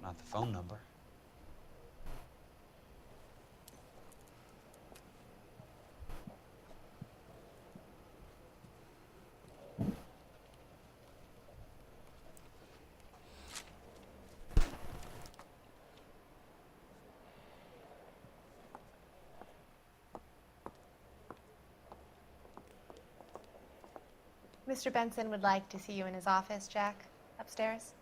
not the phone number. Mr. Benson would like to see you in his office, Jack. Upstairs.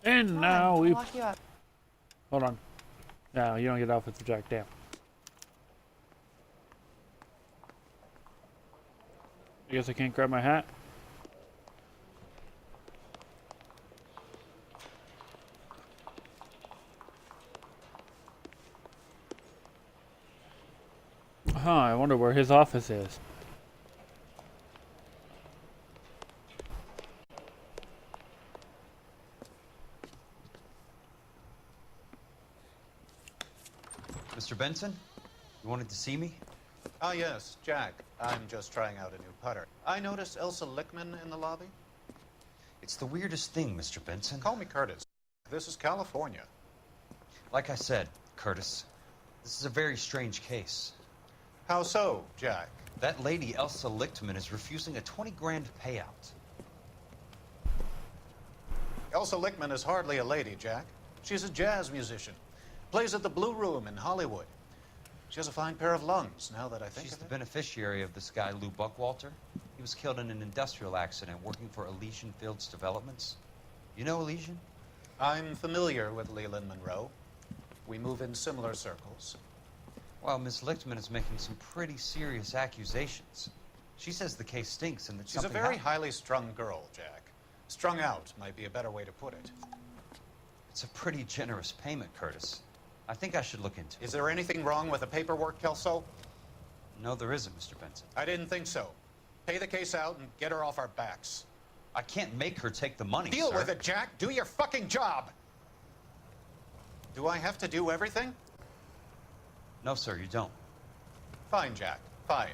And now we... Walk you up. Hold on. No, you don't get off with the Jack. Damn. I guess I can't grab my hat. Huh, I wonder where his office is. Mr. Benson, you wanted to see me? Ah, yes, Jack. I'm just trying out a new putter. I noticed Elsa Lichtman in the lobby. It's the weirdest thing, Mr. Benson. Call me Curtis. This is California. Like I said, Curtis, this is a very strange case. How so, Jack? That lady, Elsa Lichtman, is refusing a 20 grand payout. Elsa Lickman is hardly a lady, Jack. She's a jazz musician. Plays at the Blue Room in Hollywood. She has a fine pair of lungs, now that I think She's of the it. beneficiary of this guy, Lou Buckwalter. He was killed in an industrial accident working for Elysian Fields Developments. You know Elysian? I'm familiar with Leland Monroe. We move in similar circles. Well, Miss Lichtman is making some pretty serious accusations. She says the case stinks and that She's a something very happened. highly strung girl, Jack. Strung out might be a better way to put it. It's a pretty generous payment, Curtis. I think I should look into it. Is there anything wrong with the paperwork, Kelso? No, there isn't, Mr. Benson. I didn't think so. Pay the case out and get her off our backs. I can't make her take the money, Deal sir. with it, Jack. Do your fucking job. Do I have to do everything? No, sir, you don't. Fine, Jack. Fine.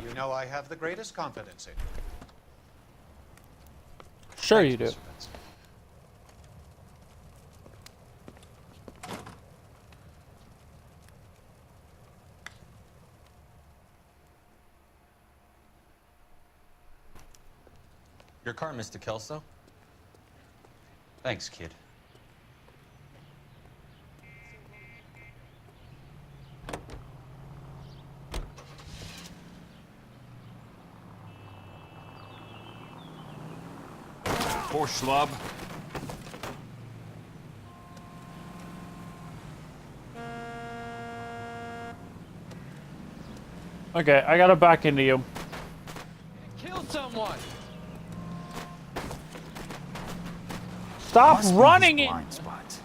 You know I have the greatest confidence in you. Sure you do. Your car, Mr. Kelso. Thanks, kid. Poor schlub. Okay, I gotta back into you. Kill someone! Stop running it! Blind spots.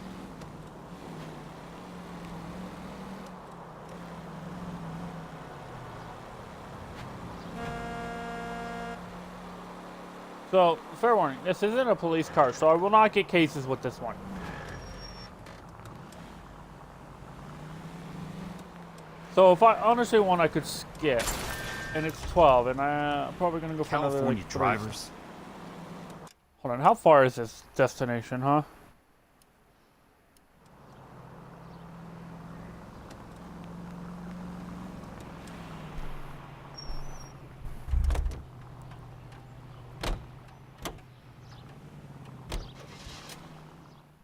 So, fair warning, this isn't a police car, so I will not get cases with this one. So if I honestly want, I could skip, and it's 12, and I'm probably gonna go for another California like, drivers. Hold on, how far is this destination, huh?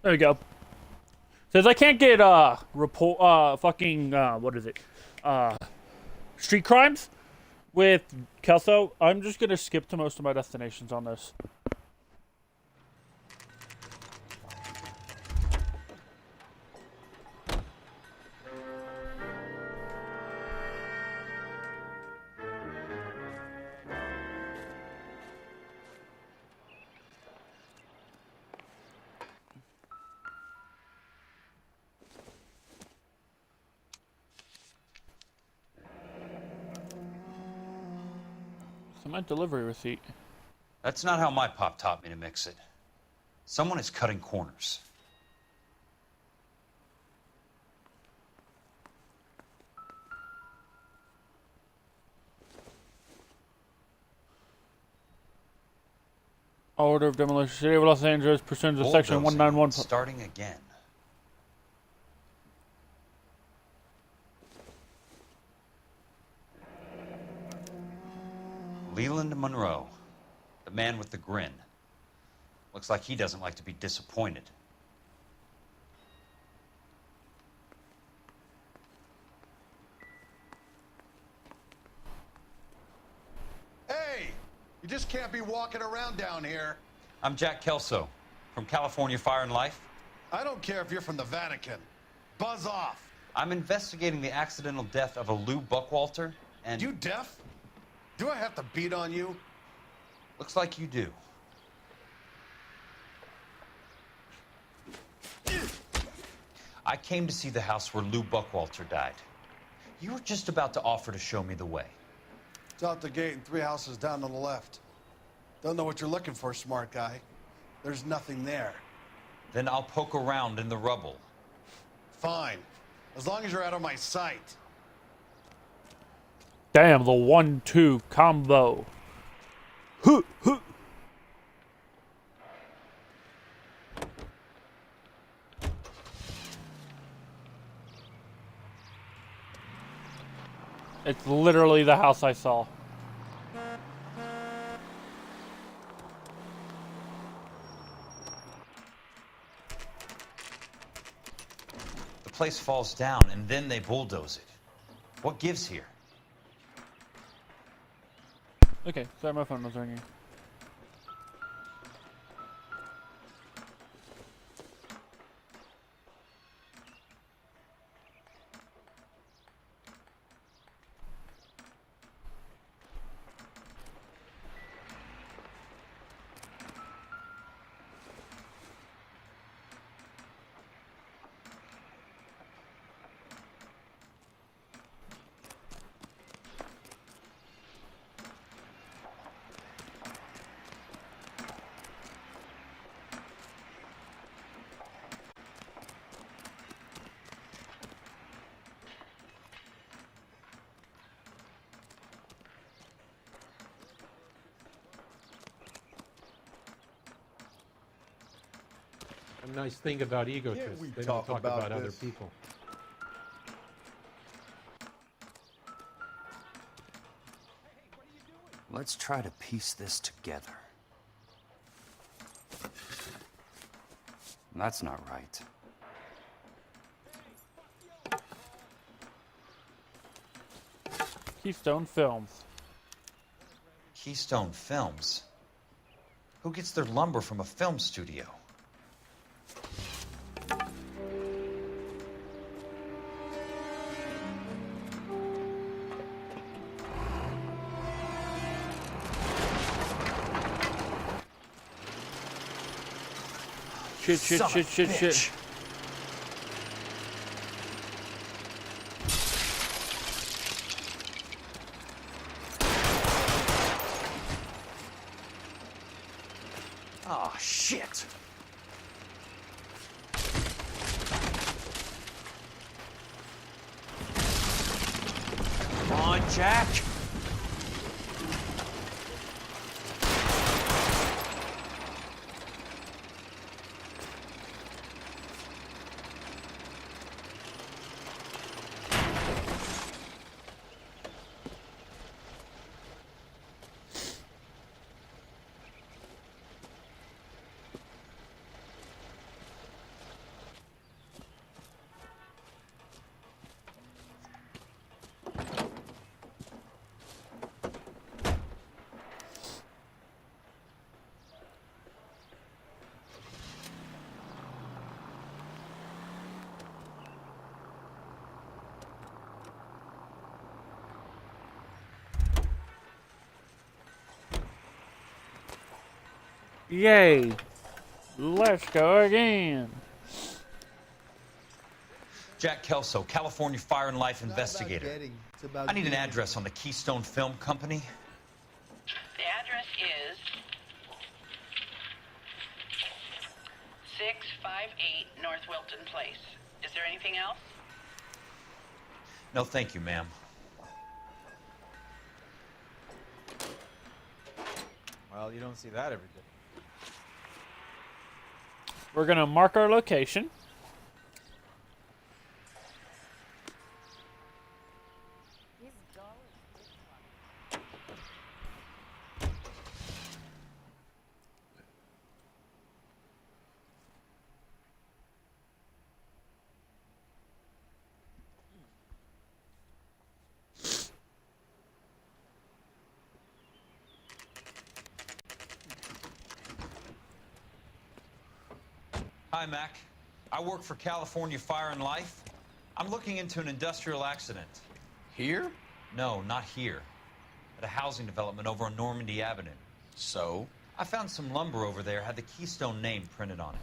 There we go. Says I can't get what is it? Street crimes with Kelso. I'm just gonna skip to most of my destinations on this. My delivery receipt. That's not how my pop taught me to mix it. Someone is cutting corners. Order of demolition. City of Los Angeles pursuant to section 191. Starting again. Leland Monroe, the man with the grin. Looks like he doesn't like to be disappointed. Hey, you just can't be walking around down here. I'm Jack Kelso, from California Fire and Life. I don't care if you're from the Vatican. Buzz off. I'm investigating the accidental death of a Lou Buckwalter, and... You deaf? Do I have to beat on you? Looks like you do. I came to see the house where Lou Buckwalter died. You were just about to offer to show me the way. It's out the gate and 3 houses down on the left. Don't know what you're looking for, smart guy. There's nothing there. Then I'll poke around in the rubble. Fine. As long as you're out of my sight. Damn, the 1-2 combo. Huh, huh. It's literally the house I saw. place falls down and then they bulldoze it. What gives here? Okay, sorry, my phone was ringing. A nice thing about egotists, they don't talk about other people. Let's try to piece this together. That's not right. Keystone Films. Keystone Films? Who gets their lumber from a film studio? Shit. Oh, shit. Come on, Jack. Yay! Let's go again. Jack Kelso, California Fire and Life investigator. I need an address on the Keystone Film Company. The address is 658 North Wilton Place. Is there anything else? No, thank you, ma'am. Well, you don't see that every day. We're gonna mark our location. Hi, Mac. I work for California Fire and Life. I'm looking into an industrial accident. Here? No, not here. At a housing development over on Normandy Avenue. So? I found some lumber over there, had the Keystone name printed on it.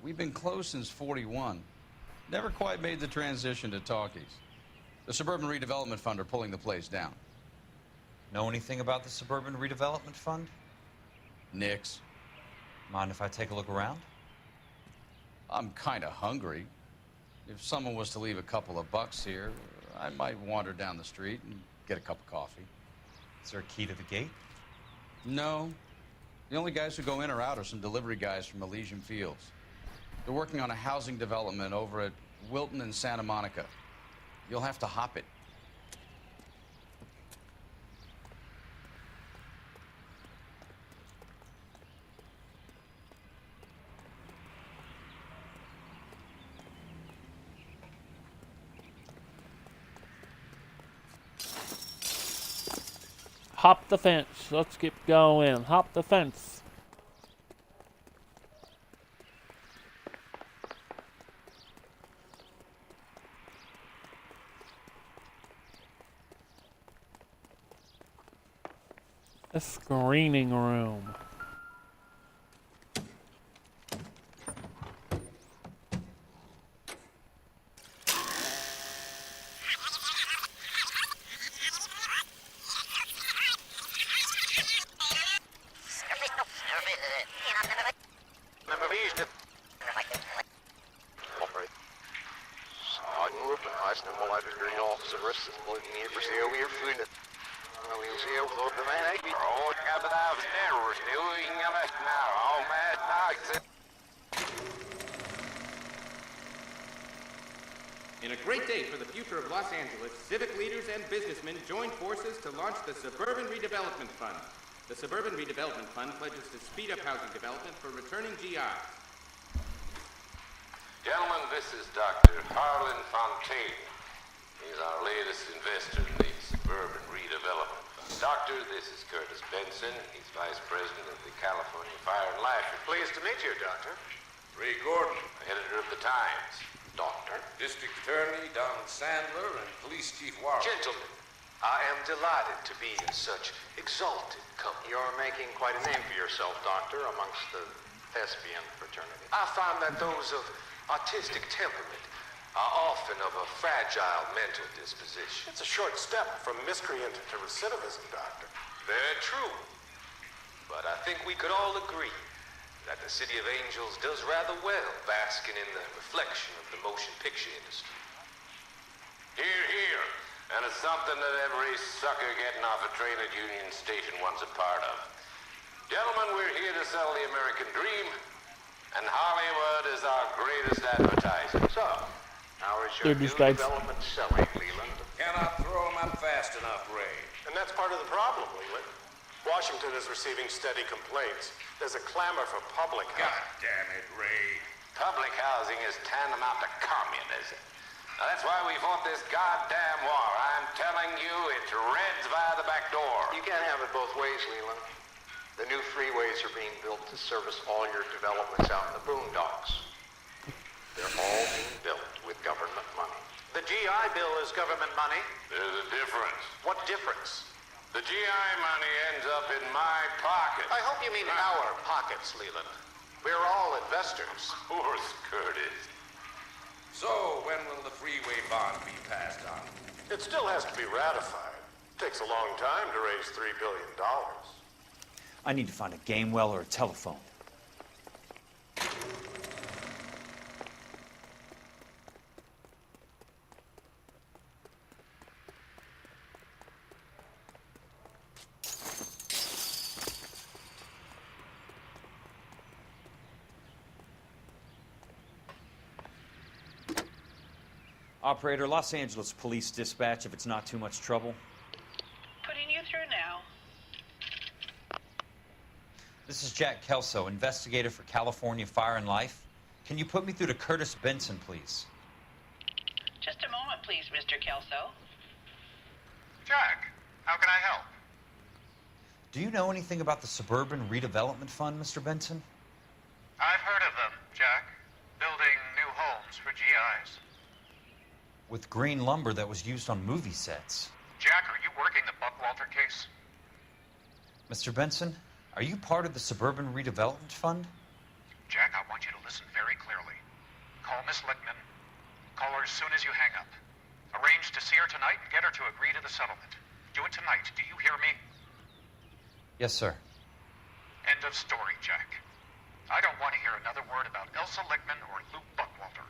We've been closed since '41. Never quite made the transition to talkies. The Suburban Redevelopment Fund are pulling the place down. Know anything about the Suburban Redevelopment Fund? Nix. Mind if I take a look around? I'm kind of hungry. If someone was to leave a couple of bucks here, I might wander down the street and get a cup of coffee. Is there a key to the gate? No. The only guys who go in or out are some delivery guys from Elysian Fields. They're working on a housing development over at Wilton and Santa Monica. You'll have to hop it. hop the fence. Let's keep going. Hop the fence. A screening room. In a great day for the future of Los Angeles, civic leaders and businessmen joined forces to launch the Suburban Redevelopment Fund. The Suburban Redevelopment Fund pledges to speed up housing development for returning GIs. Gentlemen, this is Dr. Harlan Fontaine. He's our latest investor in the Suburban Redevelopment Fund. Doctor, this is Curtis Benson. He's Vice President of the California Fire and Life. Pleased to meet you, Doctor. Ray Gordon, editor of the Times. Doctor. District Attorney Don Sandler and Police Chief Warren. Gentlemen, I am delighted to be in such exalted company. You're making quite a name for yourself, Doctor, amongst the thespian fraternity. I find that those of artistic temperament are often of a fragile mental disposition. It's a short step from miscreant to recidivism, Doctor. Very true. But I think we could all agree that the City of Angels does rather well basking in the reflection of the motion picture industry. Hear, hear. And it's something that every sucker getting off a train at Union Station wants a part of. Gentlemen, we're here to sell the American dream, and Hollywood is our greatest advertiser. So, how is your new development selling, Leland? Cannot throw them up fast enough, Ray. And that's part of the problem, Leland. Washington is receiving steady complaints. There's a clamor for public housing. God damn it, Ray. Public housing is tantamount to communism. Now, that's why we fought this goddamn war. I'm telling you, it's Reds via the back door. You can't have it both ways, Leland. The new freeways are being built to service all your developments out in the boondocks. They're all being built with government money. The GI Bill is government money. There's a difference. What difference? The GI money ends up in my pocket. I hope you mean our pockets, Leland. We're all investors. Of course, Curtis. So, when will the freeway bond be passed on? It still has to be ratified. It takes a long time to raise $3 billion. I need to find a game well or a telephone. Operator, Los Angeles Police Dispatch, if it's not too much trouble. Putting you through now. This is Jack Kelso, investigator for California Fire and Life. Can you put me through to Curtis Benson, please? Just a moment, please, Mr. Kelso. Jack, how can I help? Do you know anything about the Suburban Redevelopment Fund, Mr. Benson? I've heard of them, Jack. Building new homes for GIs. With green lumber that was used on movie sets. Jack, are you working the Buckwalter case? Mr. Benson, are you part of the Suburban Redevelopment Fund? Jack, I want you to listen very clearly. Call Miss Lickman. Call her as soon as you hang up. Arrange to see her tonight and get her to agree to the settlement. Do it tonight. Do you hear me? Yes, sir. End of story, Jack. I don't want to hear another word about Elsa Lickman or Luke Buckwalter.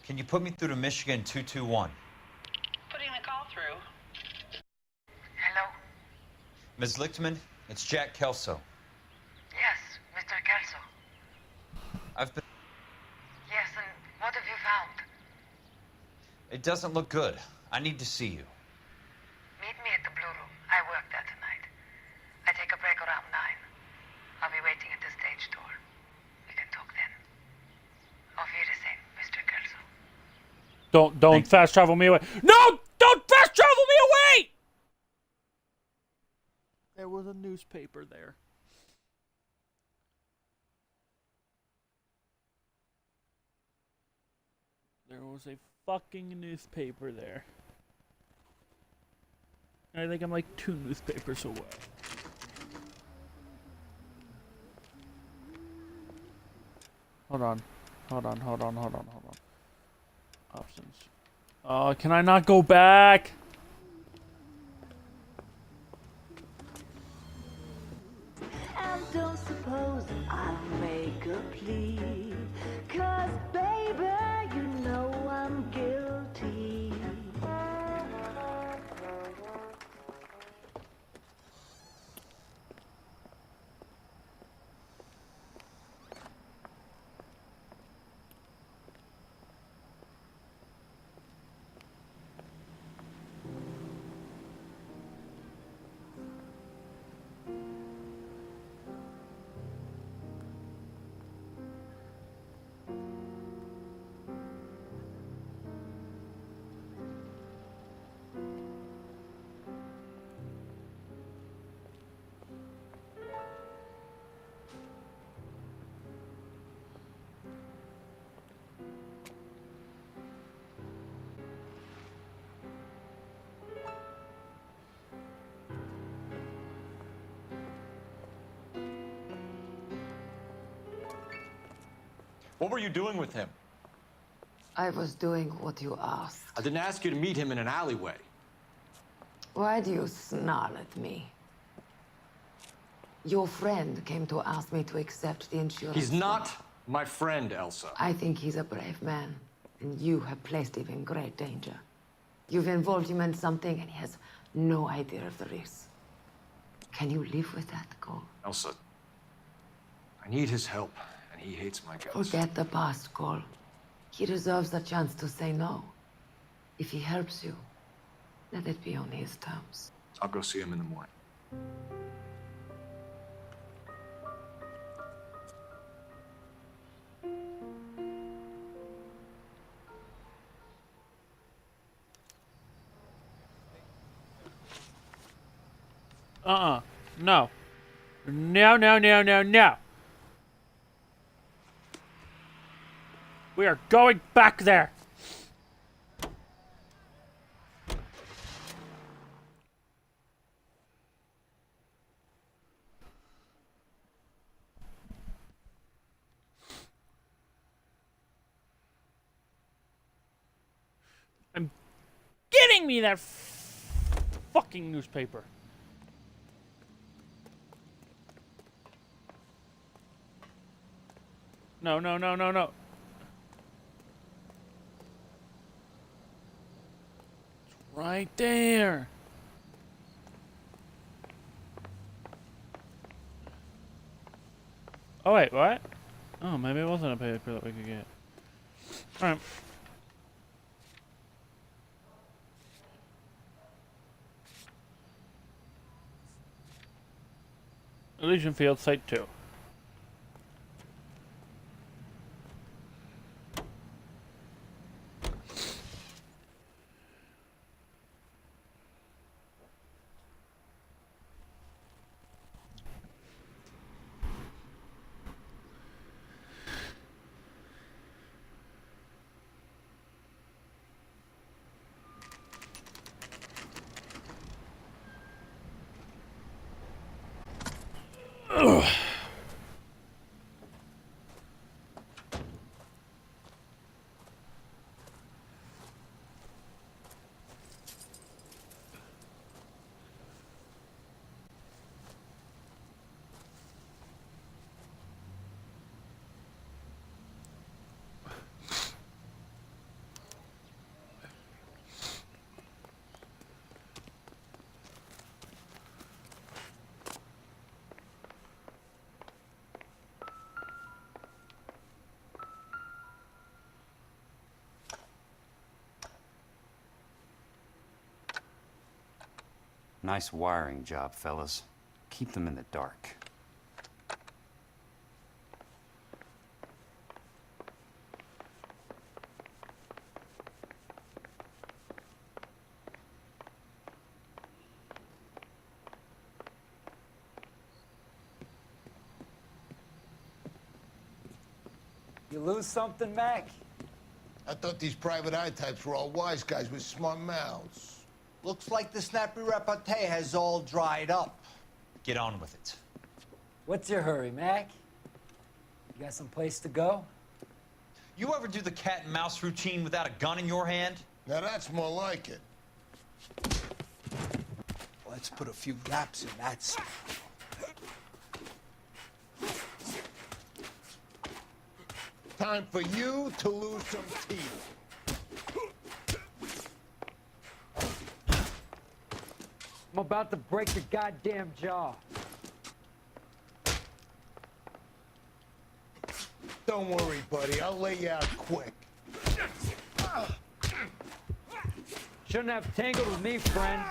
Can you put me through to Michigan 221? Putting the call through. Hello? Ms. Lichtman, it's Jack Kelso. Yes, Mr. Kelso. I've been... Yes, and what have you found? It doesn't look good. I need to see you. Meet me at the Blue Room. I work there tonight. I take a break around 9. I'll be waiting at the stage door. We can talk then. Auf Wiedersehen, Mr. Kelso. Don't fast travel me away. No! Don't fast travel me away! newspaper there. There was a fucking newspaper there. And I think I'm like 2 newspapers away. Hold on. Options. Oh, can I not go back? And don't suppose I'll make a plea, 'cause baby, you know I'm guilty. What were you doing with him? I was doing what you asked. I didn't ask you to meet him in an alleyway. Why do you snarl at me? Your friend came to ask me to accept the insurance. He's not my friend, Elsa. I think he's a brave man, and you have placed him in great danger. You've involved him in something, and he has no idea of the risk. Can you live with that, Cole? Elsa, I need his help, and he hates my guts. Forget the past, Cole. He deserves a chance to say no. If he helps you, let it be on his terms. I'll go see him in the morning. No. No. We are going back there. I'm getting me that fucking newspaper. No. It's right there. Oh wait, what? Oh, maybe it wasn't a paper that we could get. Alright. Elysian Field, Site 2. Nice wiring job, fellas. Keep them in the dark. You lose something, Mac? I thought these private eye types were all wise guys with smart mouths. Looks like the snappy repartee has all dried up. Get on with it. What's your hurry, Mac? You got some place to go? You ever do the cat and mouse routine without a gun in your hand? Now that's more like it. Let's put a few gaps in that stuff. Time for you to lose some teeth. I'm about to break your goddamn jaw. Don't worry, buddy. I'll lay you out quick. Shouldn't have tangled with me, friend.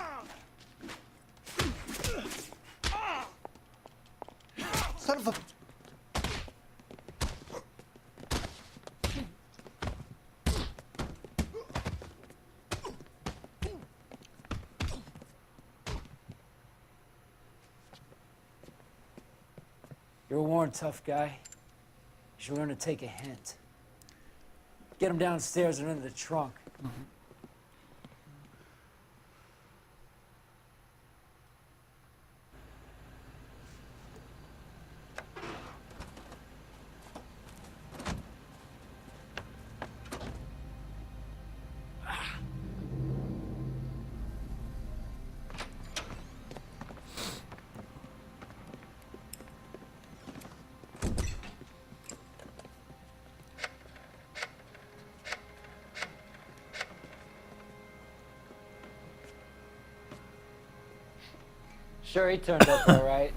Son of a... You're a worn, tough guy. You should learn to take a hint. Get him downstairs and into the trunk. Sure, he turned up all right.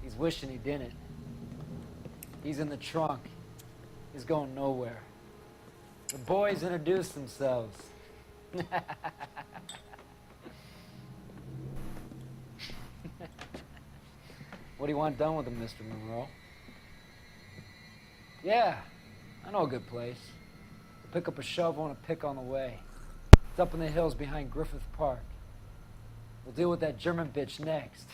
He's wishing he didn't. He's in the trunk. He's going nowhere. The boys introduced themselves. What do you want done with him, Mr. Monroe? Yeah, I know a good place. We'll pick up a shovel and a pick on the way. It's up in the hills behind Griffith Park. We'll deal with that German bitch next.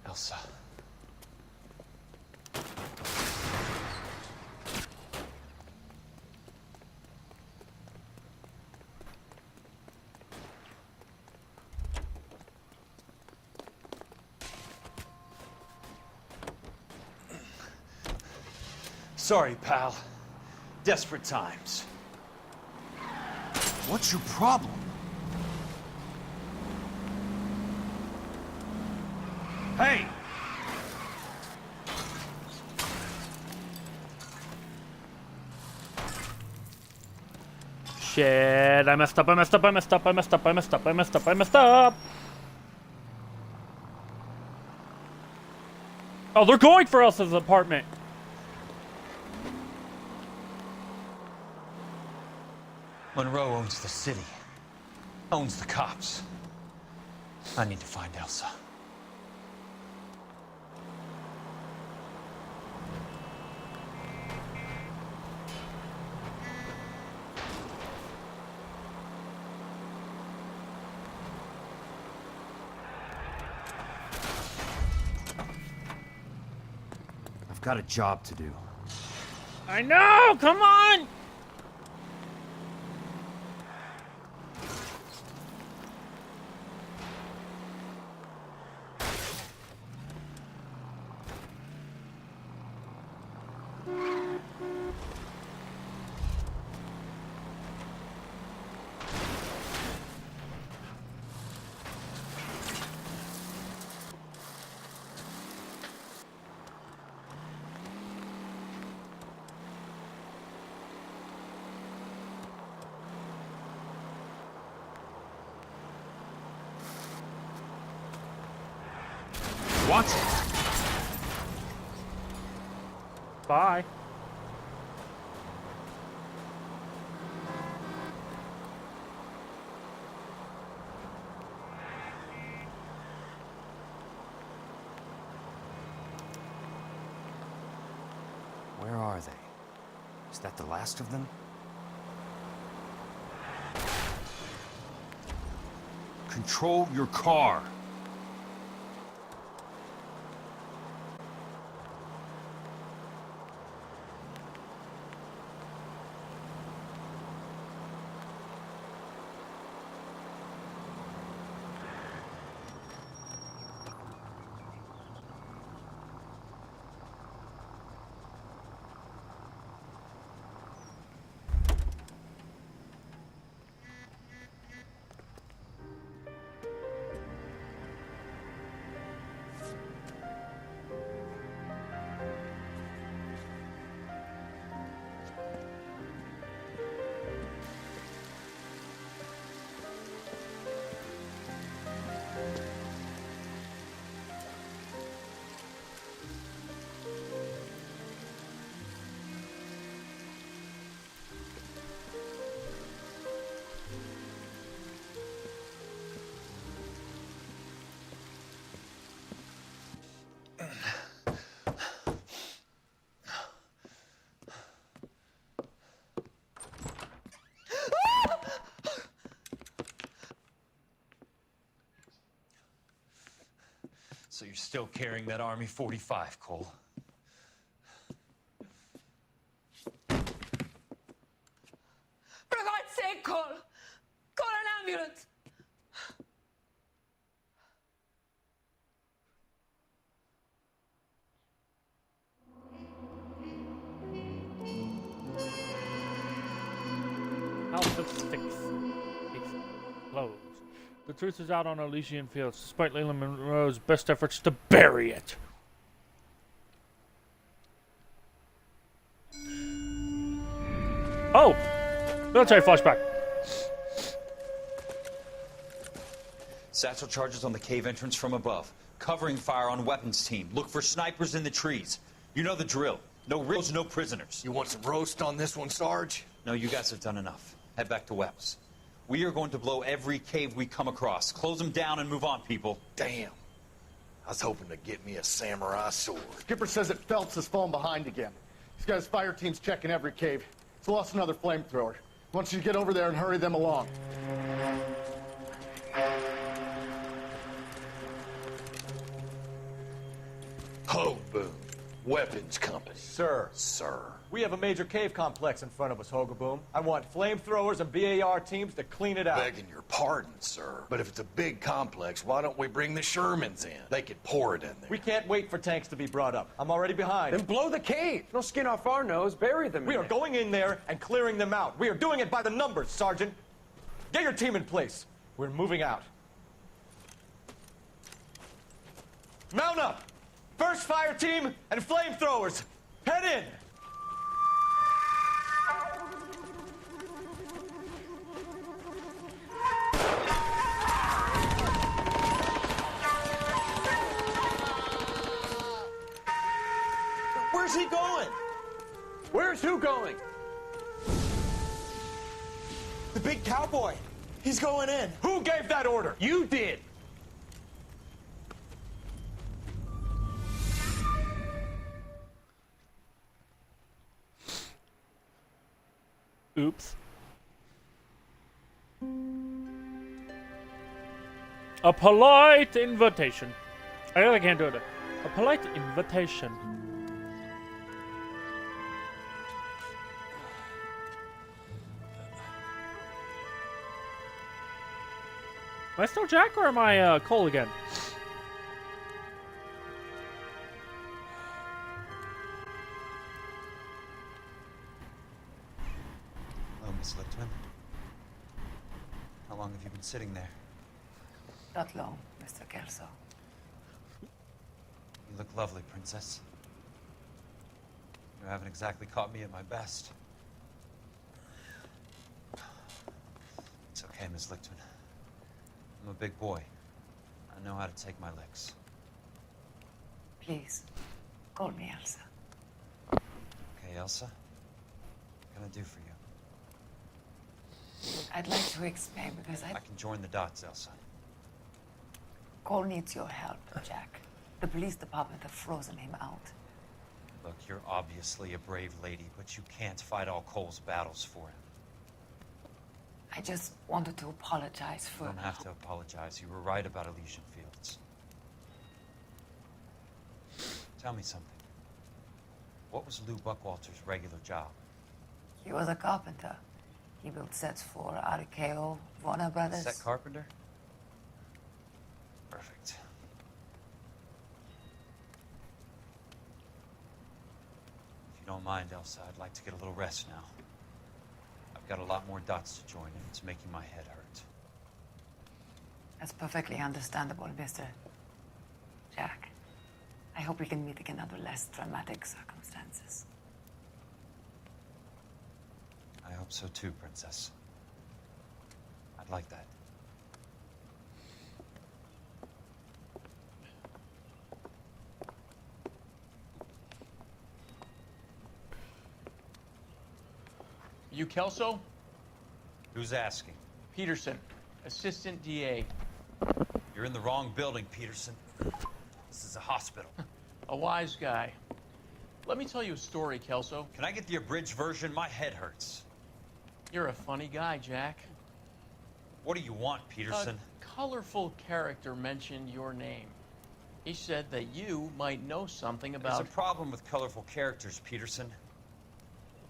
Elsa. Sorry, pal. Desperate times. What's your problem? Hey! Shit, I messed up, I messed up, I messed up, I messed up, I messed up, I messed up, I messed up! Oh, they're going for Elsa's apartment! Monroe owns the city. Owns the cops. I need to find Elsa. I've got a job to do. I know! Come on! What? Is that the last of them? Control your car. So you're still carrying that Army 45, Cole? For God's sake, Cole! Call an ambulance! House of Six explodes. The truth is out on Elysian Fields, despite Leland Monroe's best efforts to bury it. Oh! Military flashback. Satchel charges on the cave entrance from above. Covering fire on weapons team. Look for snipers in the trees. You know the drill. No reals, no prisoners. You want some roast on this one, Sarge? No, you guys have done enough. Head back to Webb's. We are going to blow every cave we come across. Close them down and move on, people. Damn. I was hoping to get me a samurai sword. Skipper says that Phelps has fallen behind again. He's got his fire teams checking every cave. He's lost another flamethrower. He wants you to get over there and hurry them along. Hoboon, Weapons Company. Sir. Sir. We have a major cave complex in front of us, Hogaboom. I want flamethrowers and BAR teams to clean it out. Begging your pardon, sir. But if it's a big complex, why don't we bring the Shermans in? They could pour it in there. We can't wait for tanks to be brought up. I'm already behind. Then blow the cave. No skin off our nose. Bury them. We are going in there and clearing them out. We are doing it by the numbers, Sergeant. Get your team in place. We're moving out. Mount up! First fire team and flamethrowers. Head in! Where's he going? Where's who going? The big cowboy. He's going in. Who gave that order? You did. Oops. A polite invitation. I really can't do it. A polite invitation. Am I still Jack or am I Cole again? Hello, Miss Lichtman. How long have you been sitting there? Not long, Mr. Kelso. You look lovely, Princess. You haven't exactly caught me at my best. It's okay, Miss Lichtman. I'm a big boy. I know how to take my licks. Please, call me Elsa. Okay, Elsa? What can I do for you? I'd like to explain because I can join the dots, Elsa. Cole needs your help, Jack. The police department have frozen him out. Look, you're obviously a brave lady, but you can't fight all Cole's battles for him. I just wanted to apologize for... You don't have to apologize. You were right about Elysian Fields. Tell me something. What was Lou Buckwalter's regular job? He was a carpenter. He built sets for RKO, Warner Brothers. Set carpenter? Perfect. If you don't mind, Elsa, I'd like to get a little rest now. I've got a lot more dots to join, and it's making my head hurt. That's perfectly understandable, Mr. Jack. I hope we can meet again under less dramatic circumstances. I hope so too, Princess. I'd like that. You Kelso? Who's asking? Peterson, Assistant DA. You're in the wrong building, Peterson. This is a hospital. A wise guy. Let me tell you a story, Kelso. Can I get the abridged version? My head hurts. You're a funny guy, Jack. What do you want, Peterson? A colorful character mentioned your name. He said that you might know something about... There's a problem with colorful characters, Peterson.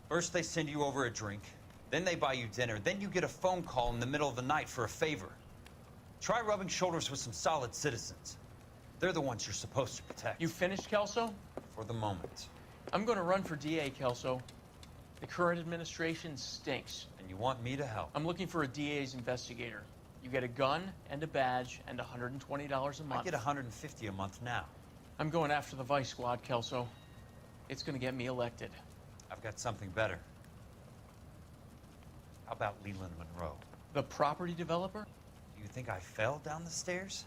First they send you over a drink, then they buy you dinner, then you get a phone call in the middle of the night for a favor. Try rubbing shoulders with some solid citizens. They're the ones you're supposed to protect. You finished, Kelso? For the moment. I'm going to run for DA, Kelso. The current administration stinks. And you want me to help? I'm looking for a DA's investigator. You get a gun and a badge and $120 a month. I get $150 a month now. I'm going after the Vice Squad, Kelso. It's going to get me elected. I've got something better. How about Leland Monroe? The property developer? Do you think I fell down the stairs?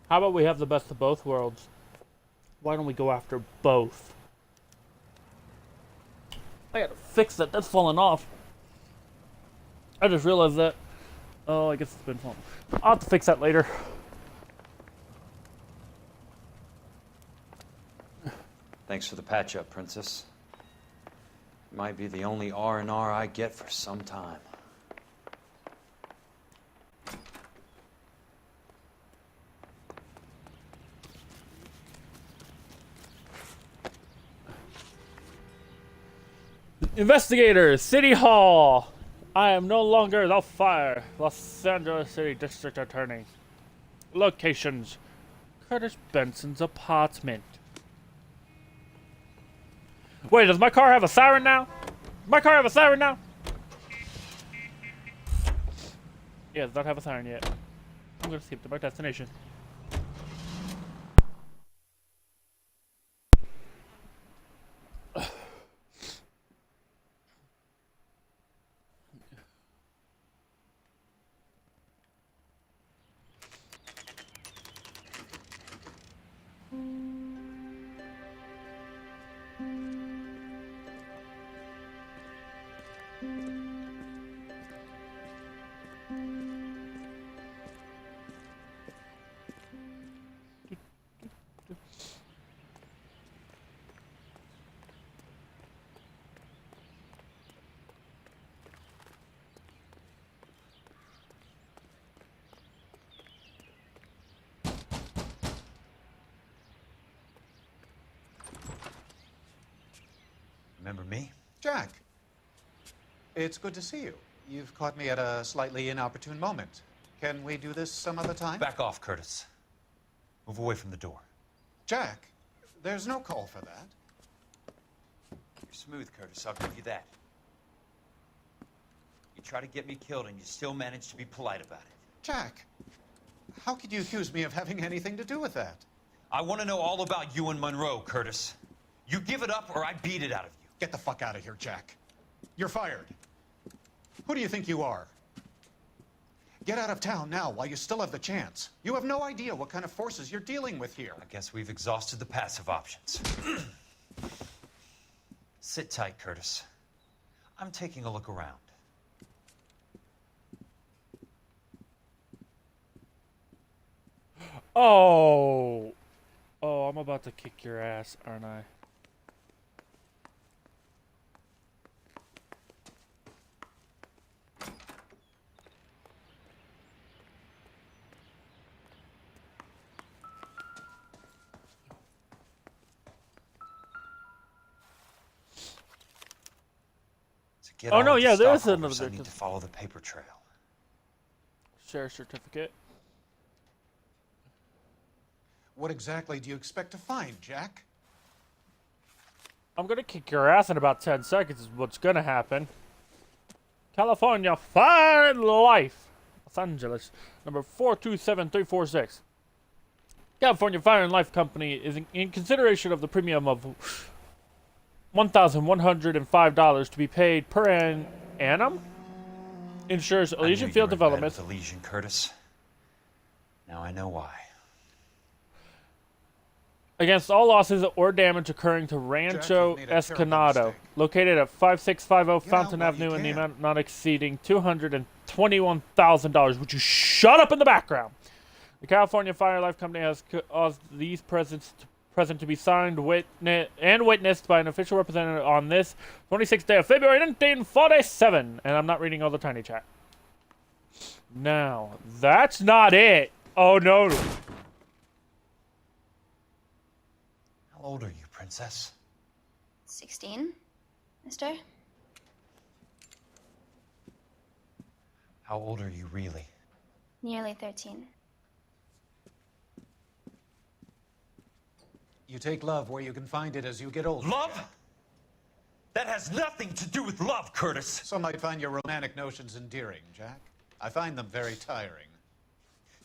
How about we have the best of both worlds? Why don't we go after both? I gotta fix that. That's falling off. I just realized that. Oh, I guess it's been falling. I'll have to fix that later. Thanks for the patch-up, Princess. Might be the only R&R I get for some time. Investigators, City Hall. I am no longer the fire. Los Angeles City District Attorney. Locations: Curtis Benson's apartment. Wait, does my car have a siren now? My car have a siren now? Yeah, it does not have a siren yet. I'm gonna skip to my destination. Remember me? Jack, it's good to see you. You've caught me at a slightly inopportune moment. Can we do this some other time? Back off, Curtis. Move away from the door. Jack, there's no call for that. You're smooth, Curtis. I'll give you that. You try to get me killed and you still manage to be polite about it. Jack, how could you accuse me of having anything to do with that? I want to know all about you and Monroe, Curtis. You give it up or I beat it out of you. Get the fuck out of here, Jack. You're fired. Who do you think you are? Get out of town now while you still have the chance. You have no idea what kind of forces you're dealing with here. I guess we've exhausted the passive options. Sit tight, Curtis. I'm taking a look around. Oh. Oh, I'm about to kick your ass, aren't I? Get Oh all no, of the yeah, there is stockholders, another I need to follow the paper trail. share certificate. What exactly do you expect to find, Jack? I'm gonna kick your ass in about 10 seconds is what's gonna happen. California Fire and Life. Los Angeles. Number 427346. California Fire and Life Company is in consideration of the premium of $1,105 to be paid per annum. Ensures Elysian Field Development. Elysian, Curtis. Now I know why. Against all losses or damage occurring to Rancho Escondido, located at 5650 Fountain Avenue in the amount not exceeding $221,000. Would you shut up in the background? The California Fire Life Company has caused these present to be signed and witnessed by an official representative on this 26th day of February 1947. And I'm not reading all the tiny chat. Now, that's not it. Oh, no. How old are you, Princess? 16, mister? How old are you really? Nearly 13. You take love where you can find it as you get older. Love? That has nothing to do with love, Curtis. Some might find your romantic notions endearing, Jack. I find them very tiring.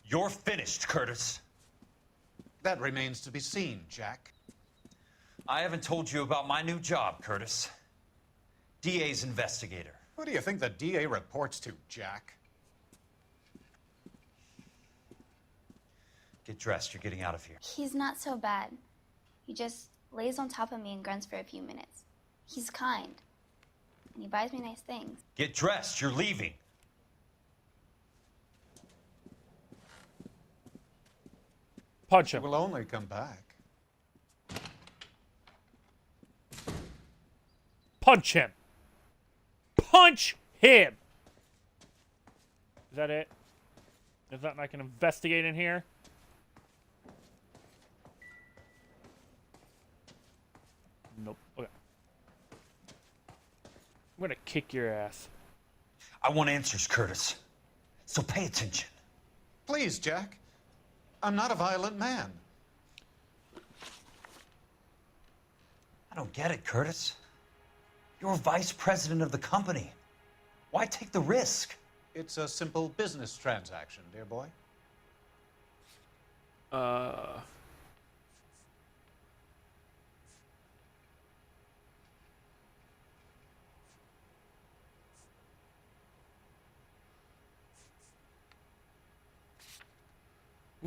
You're finished, Curtis. That remains to be seen, Jack. I haven't told you about my new job, Curtis. DA's investigator. Who do you think the DA reports to, Jack? Get dressed. You're getting out of here. He's not so bad. He just lays on top of me and grunts for a few minutes. He's kind. And he buys me nice things. Get dressed. You're leaving. Punch him. He will only come back. Punch him. Punch him. Is that it? Is that I can investigate in here? Nope. Okay. I'm gonna kick your ass. I want answers, Curtis. So pay attention. Please, Jack. I'm not a violent man. I don't get it, Curtis. You're vice president of the company. Why take the risk? It's a simple business transaction, dear boy. I'm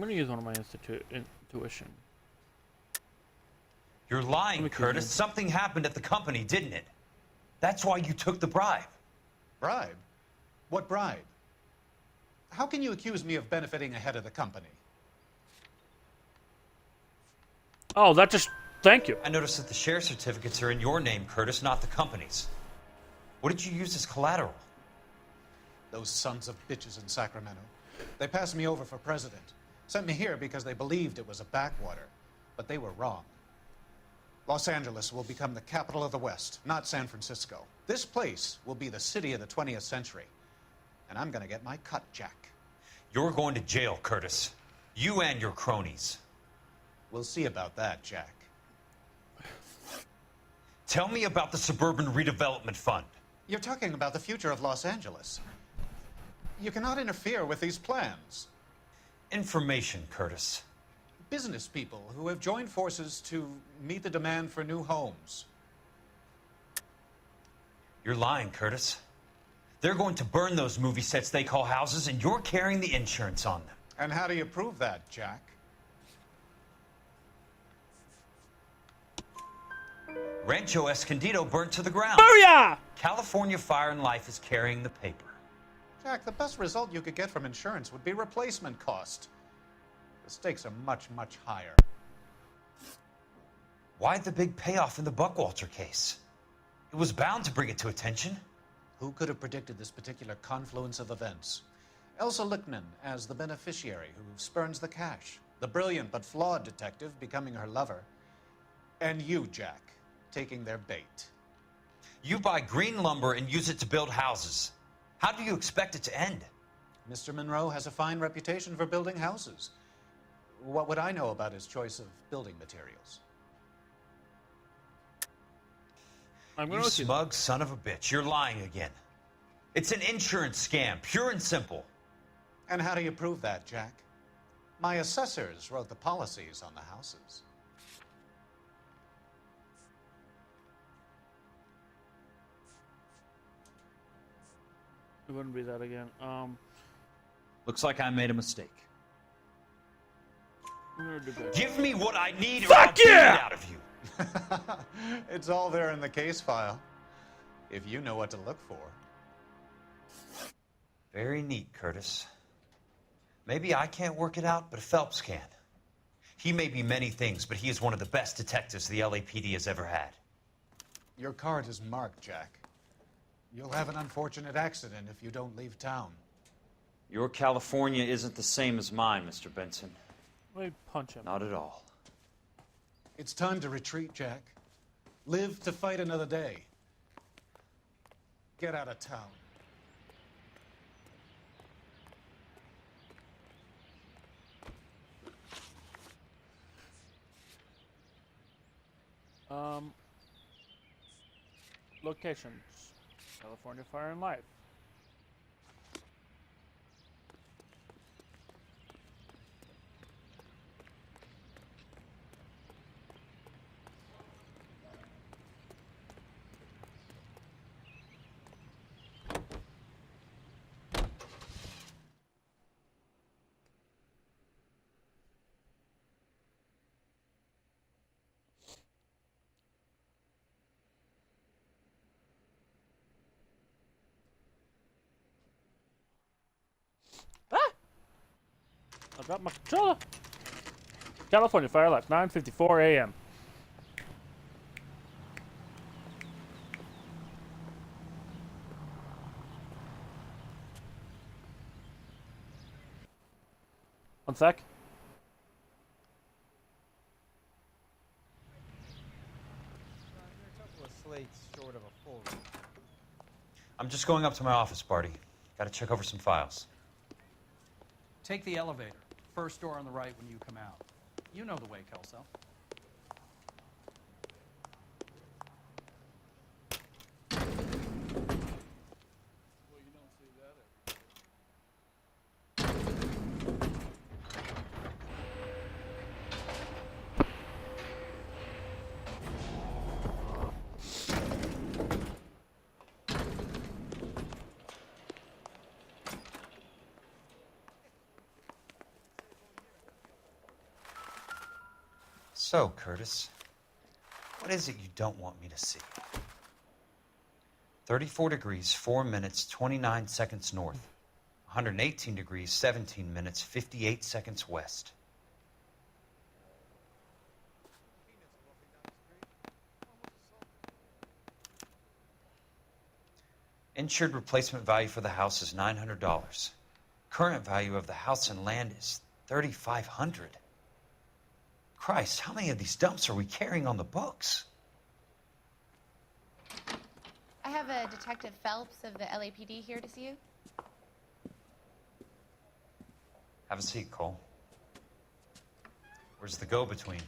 gonna use one of my intuition. You're lying, Curtis. Something happened at the company, didn't it? That's why you took the bribe. Bribe? What bribe? How can you accuse me of benefiting ahead of the company? Oh, that just... Thank you. I noticed that the share certificates are in your name, Curtis, not the company's. What did you use as collateral? Those sons of bitches in Sacramento. They passed me over for president. Sent me here because they believed it was a backwater. But they were wrong. Los Angeles will become the capital of the West, not San Francisco. This place will be the city of the 20th century. And I'm gonna get my cut, Jack. You're going to jail, Curtis. You and your cronies. We'll see about that, Jack. Tell me about the Suburban Redevelopment Fund. You're talking about the future of Los Angeles. You cannot interfere with these plans. Information, Curtis. Business people who have joined forces to meet the demand for new homes. You're lying, Curtis. They're going to burn those movie sets they call houses, and you're carrying the insurance on them. And how do you prove that, Jack? Rancho Escondido burnt to the ground. Booyah! California Fire and Life is carrying the paper. Jack, the best result you could get from insurance would be replacement cost. The stakes are much, much higher. Why the big payoff in the Buckwalter case? It was bound to bring it to attention. Who could have predicted this particular confluence of events? Elsa Lichtman as the beneficiary who spurns the cash. The brilliant but flawed detective becoming her lover. And you, Jack, taking their bait. You buy green lumber and use it to build houses. How do you expect it to end? Mr. Monroe has a fine reputation for building houses. What would I know about his choice of building materials? You smug son of a bitch. You're lying again. It's an insurance scam, pure and simple. And how do you prove that, Jack? My assessors wrote the policies on the houses. It wouldn't be that again. Looks like I made a mistake. I'm gonna do better. Give me what I need or Fuck I'll beat yeah! it out of you. It's all there in the case file, if you know what to look for. Very neat, Curtis. Maybe I can't work it out, but Phelps can. He may be many things, but he is one of the best detectives the LAPD has ever had. Your card is marked, Jack. You'll have an unfortunate accident if you don't leave town. Your California isn't the same as mine, Mr. Benson. Let me punch him. Not at all. It's time to retreat, Jack. Live to fight another day. Get out of town. Locations. California Fire and Life. I dropped my controller. California Fire Life, 9:54 a.m. One sec. I'm just going up to my office, Barty. Gotta check over some files. Take the elevator. First door on the right when you come out. You know the way, Kelso. So, Curtis, what is it you don't want me to see? 34 degrees, 4 minutes, 29 seconds north. 118 degrees, 17 minutes, 58 seconds west. Insured replacement value for the house is $900. Current value of the house and land is $3,500. Christ, how many of these dumps are we carrying on the books? I have a Detective Phelps of the LAPD here to see you. Have a seat, Cole. Where's the go-between?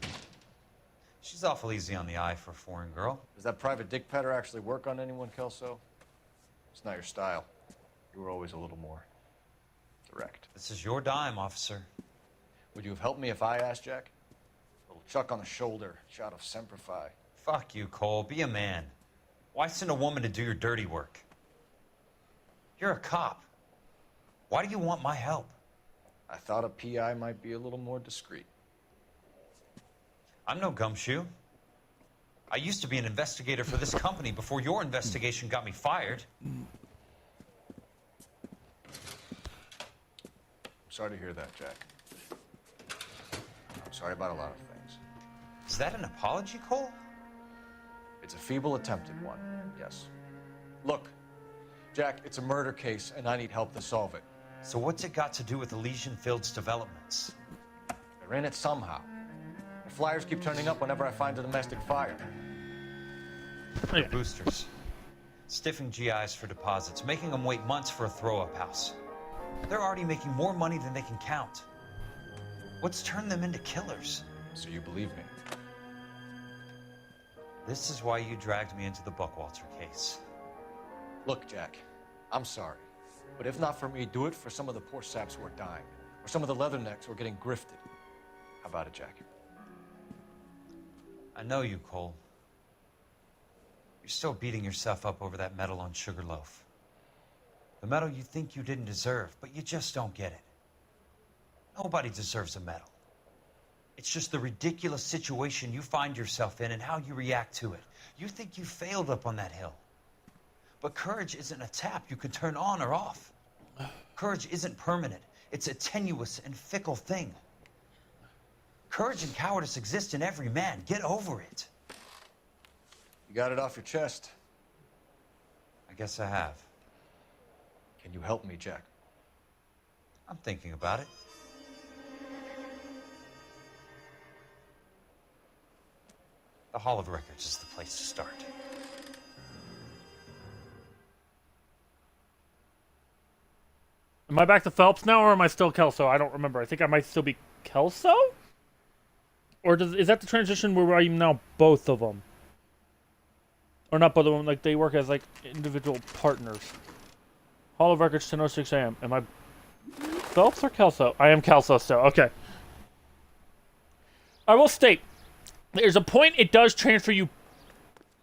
She's awful easy on the eye for a foreign girl. Does that private dick petter actually work on anyone, Kelso? It's not your style. You were always a little more direct. This is your dime, officer. Would you have helped me if I asked, Jack? A little chuck on the shoulder, shot of Semper Fi. Fuck you, Cole. Be a man. Why send a woman to do your dirty work? You're a cop. Why do you want my help? I thought a PI might be a little more discreet. I'm no gumshoe. I used to be an investigator for this company before your investigation got me fired. Sorry to hear that, Jack. Sorry about a lot of things. Is that an apology, Cole? It's a feeble attempt at one, yes. Look, Jack, it's a murder case, and I need help to solve it. So what's it got to do with Elysian Fields developments? They're in it somehow. The flyers keep turning up whenever I find a domestic fire. They're boosters. Stiffing GIs for deposits, making them wait months for a throw-up house. They're already making more money than they can count. What's turned them into killers? So you believe me? This is why you dragged me into the Buckwalter case. Look, Jack, I'm sorry. But if not for me, do it for some of the poor saps who are dying. Or some of the leathernecks who are getting grifted. How about it, Jack? I know you, Cole. You're still beating yourself up over that medal on Sugarloaf. The medal you think you didn't deserve, but you just don't get it. Nobody deserves a medal. It's just the ridiculous situation you find yourself in and how you react to it. You think you failed up on that hill. But courage isn't a tap you can turn on or off. Courage isn't permanent. It's a tenuous and fickle thing. Courage and cowardice exist in every man. Get over it. You got it off your chest. I guess I have. Can you help me, Jack? I'm thinking about it. The Hall of Records is the place to start. Am I back to Phelps now, or am I still Kelso? I don't remember. I think I might still be Kelso? Or is that the transition where I'm now both of them? Or not both of them, like they work as like individual partners. Hall of Records, 10:06 a.m. Am I Phelps or Kelso? I am Kelso still. Okay. I will state, there's a point it does transfer you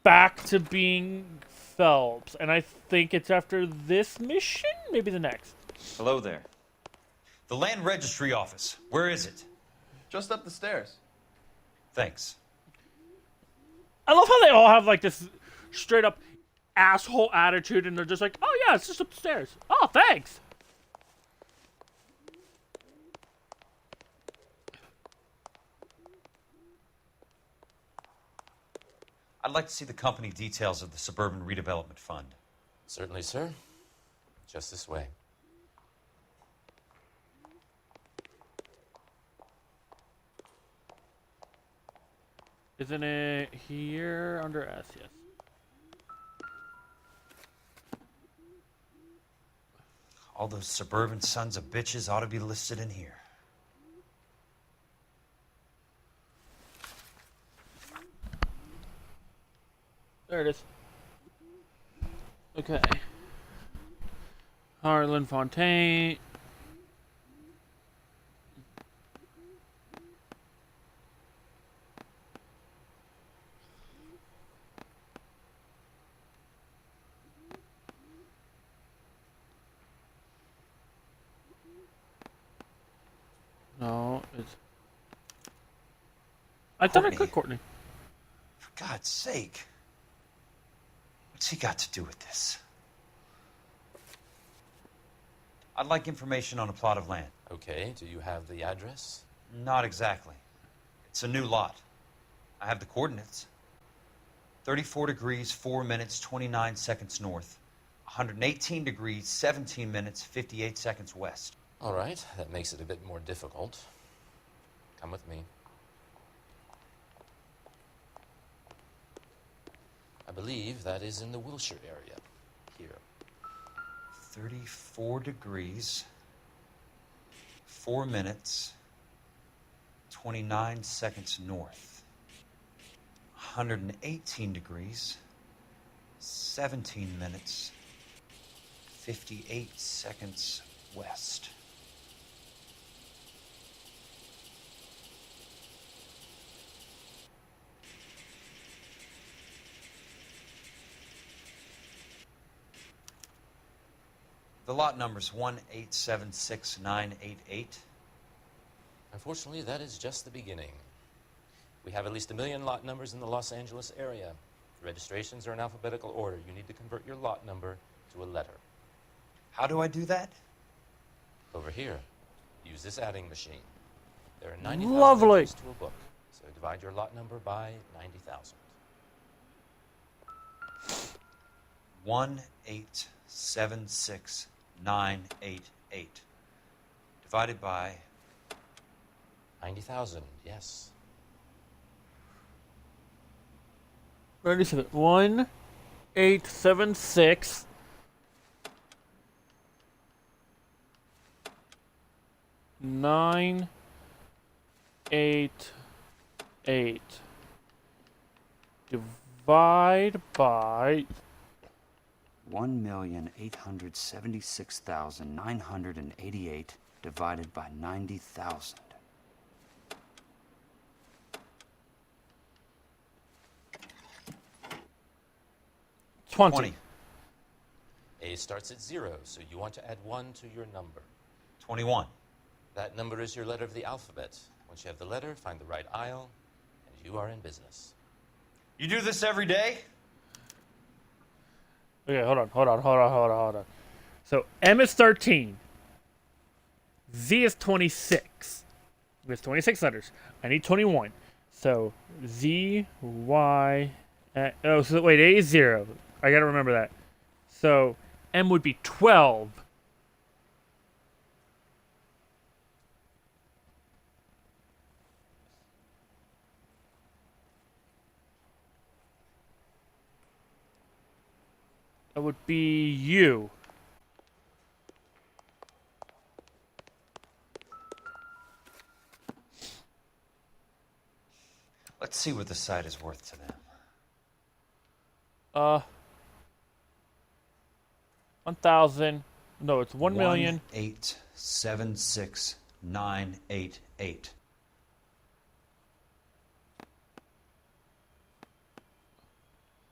back to being Phelps, and I think it's after this mission, maybe the next. Hello there. The Land Registry Office. Where is it? Just up the stairs. Thanks. I love how they all have like this straight up asshole attitude, and they're just like, oh yeah, it's just upstairs. Oh, thanks. I'd like to see the company details of the Suburban Redevelopment Fund. Certainly, sir. Just this way. Isn't it here under S? Yes. All those suburban sons of bitches ought to be listed in here. There it is. Okay. Harlan Fontaine. No, it's... I thought I could, Courtney. For God's sake. What's he got to do with this? I'd like information on a plot of land. Okay, do you have the address? Not exactly. It's a new lot. I have the coordinates. 34 degrees, 4 minutes, 29 seconds north. 118 degrees, 17 minutes, 58 seconds west. All right, that makes it a bit more difficult. Come with me. I believe that is in the Wilshire area. Here. 34 degrees, 4 minutes, 29 seconds north. 118 degrees, 17 minutes, 58 seconds west. The lot number's 1876988. Unfortunately, that is just the beginning. We have at least 1 million lot numbers in the Los Angeles area. The registrations are in alphabetical order. You need to convert your lot number to a letter. How do I do that? Over here. Use this adding machine. There are 90,000 Lovely. entries to a book, so divide your lot number by 90,000. 1876988 divided by 90,000. Yes. 97. 1876. Nine, 8, 8. Divide by 1,876,988 divided by 90,000. $20. A starts at 0, so you want to add 1 to your number. 21. That number is your letter of the alphabet. Once you have the letter, find the right aisle, and you are in business. You do this every day? Okay, hold on. So M is 13. Z is 26. There's 26 letters. I need 21. So Z, Y, oh, so wait, A is 0. I gotta remember that. So M would be 12. That would be U. Let's see what the site is worth to them. 1,000. No, it's 1,000,000. 1,876,988.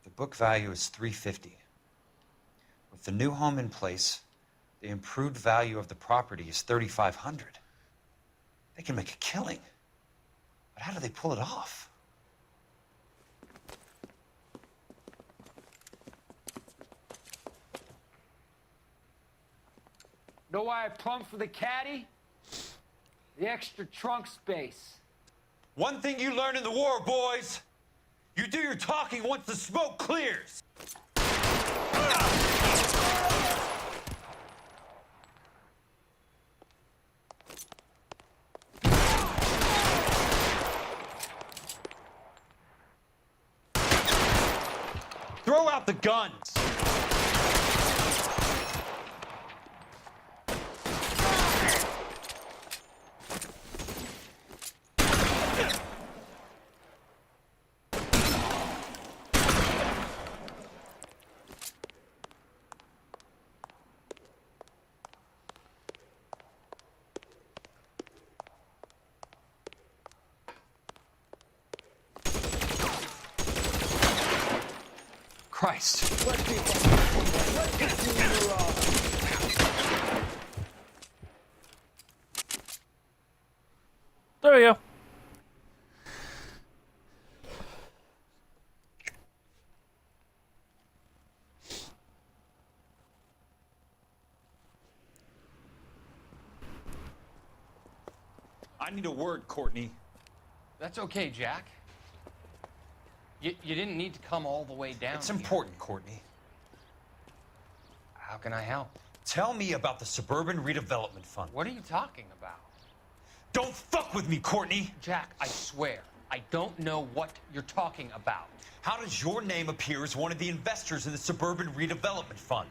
The book value is $350. With the new home in place, the improved value of the property is $3,500. They can make a killing. But how do they pull it off? Know why I plumbed for the caddy? The extra trunk space. One thing you learn in the war, boys. You do your talking once the smoke clears. Throw out the guns. Christ. There we go. I need a word, Courtney. That's okay, Jack. You didn't need to come all the way down. It's important, Courtney. How can I help? Tell me about the Suburban Redevelopment Fund. What are you talking about? Don't fuck with me, Courtney! Jack, I swear, I don't know what you're talking about. How does your name appear as one of the investors in the Suburban Redevelopment Fund?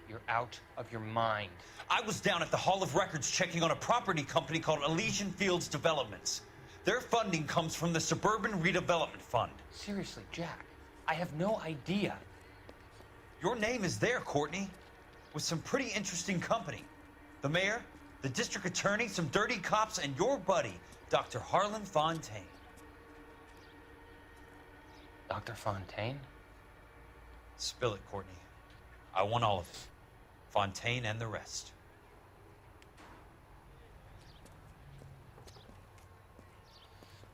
You're out of your mind. I was down at the Hall of Records checking on a property company called Elysian Fields Developments. Their funding comes from the Suburban Redevelopment Fund. Seriously, Jack, I have no idea. Your name is there, Courtney, with some pretty interesting company. The mayor, the district attorney, some dirty cops, and your buddy, Dr. Harlan Fontaine. Dr. Fontaine? Spill it, Courtney. I want all of it. Fontaine and the rest.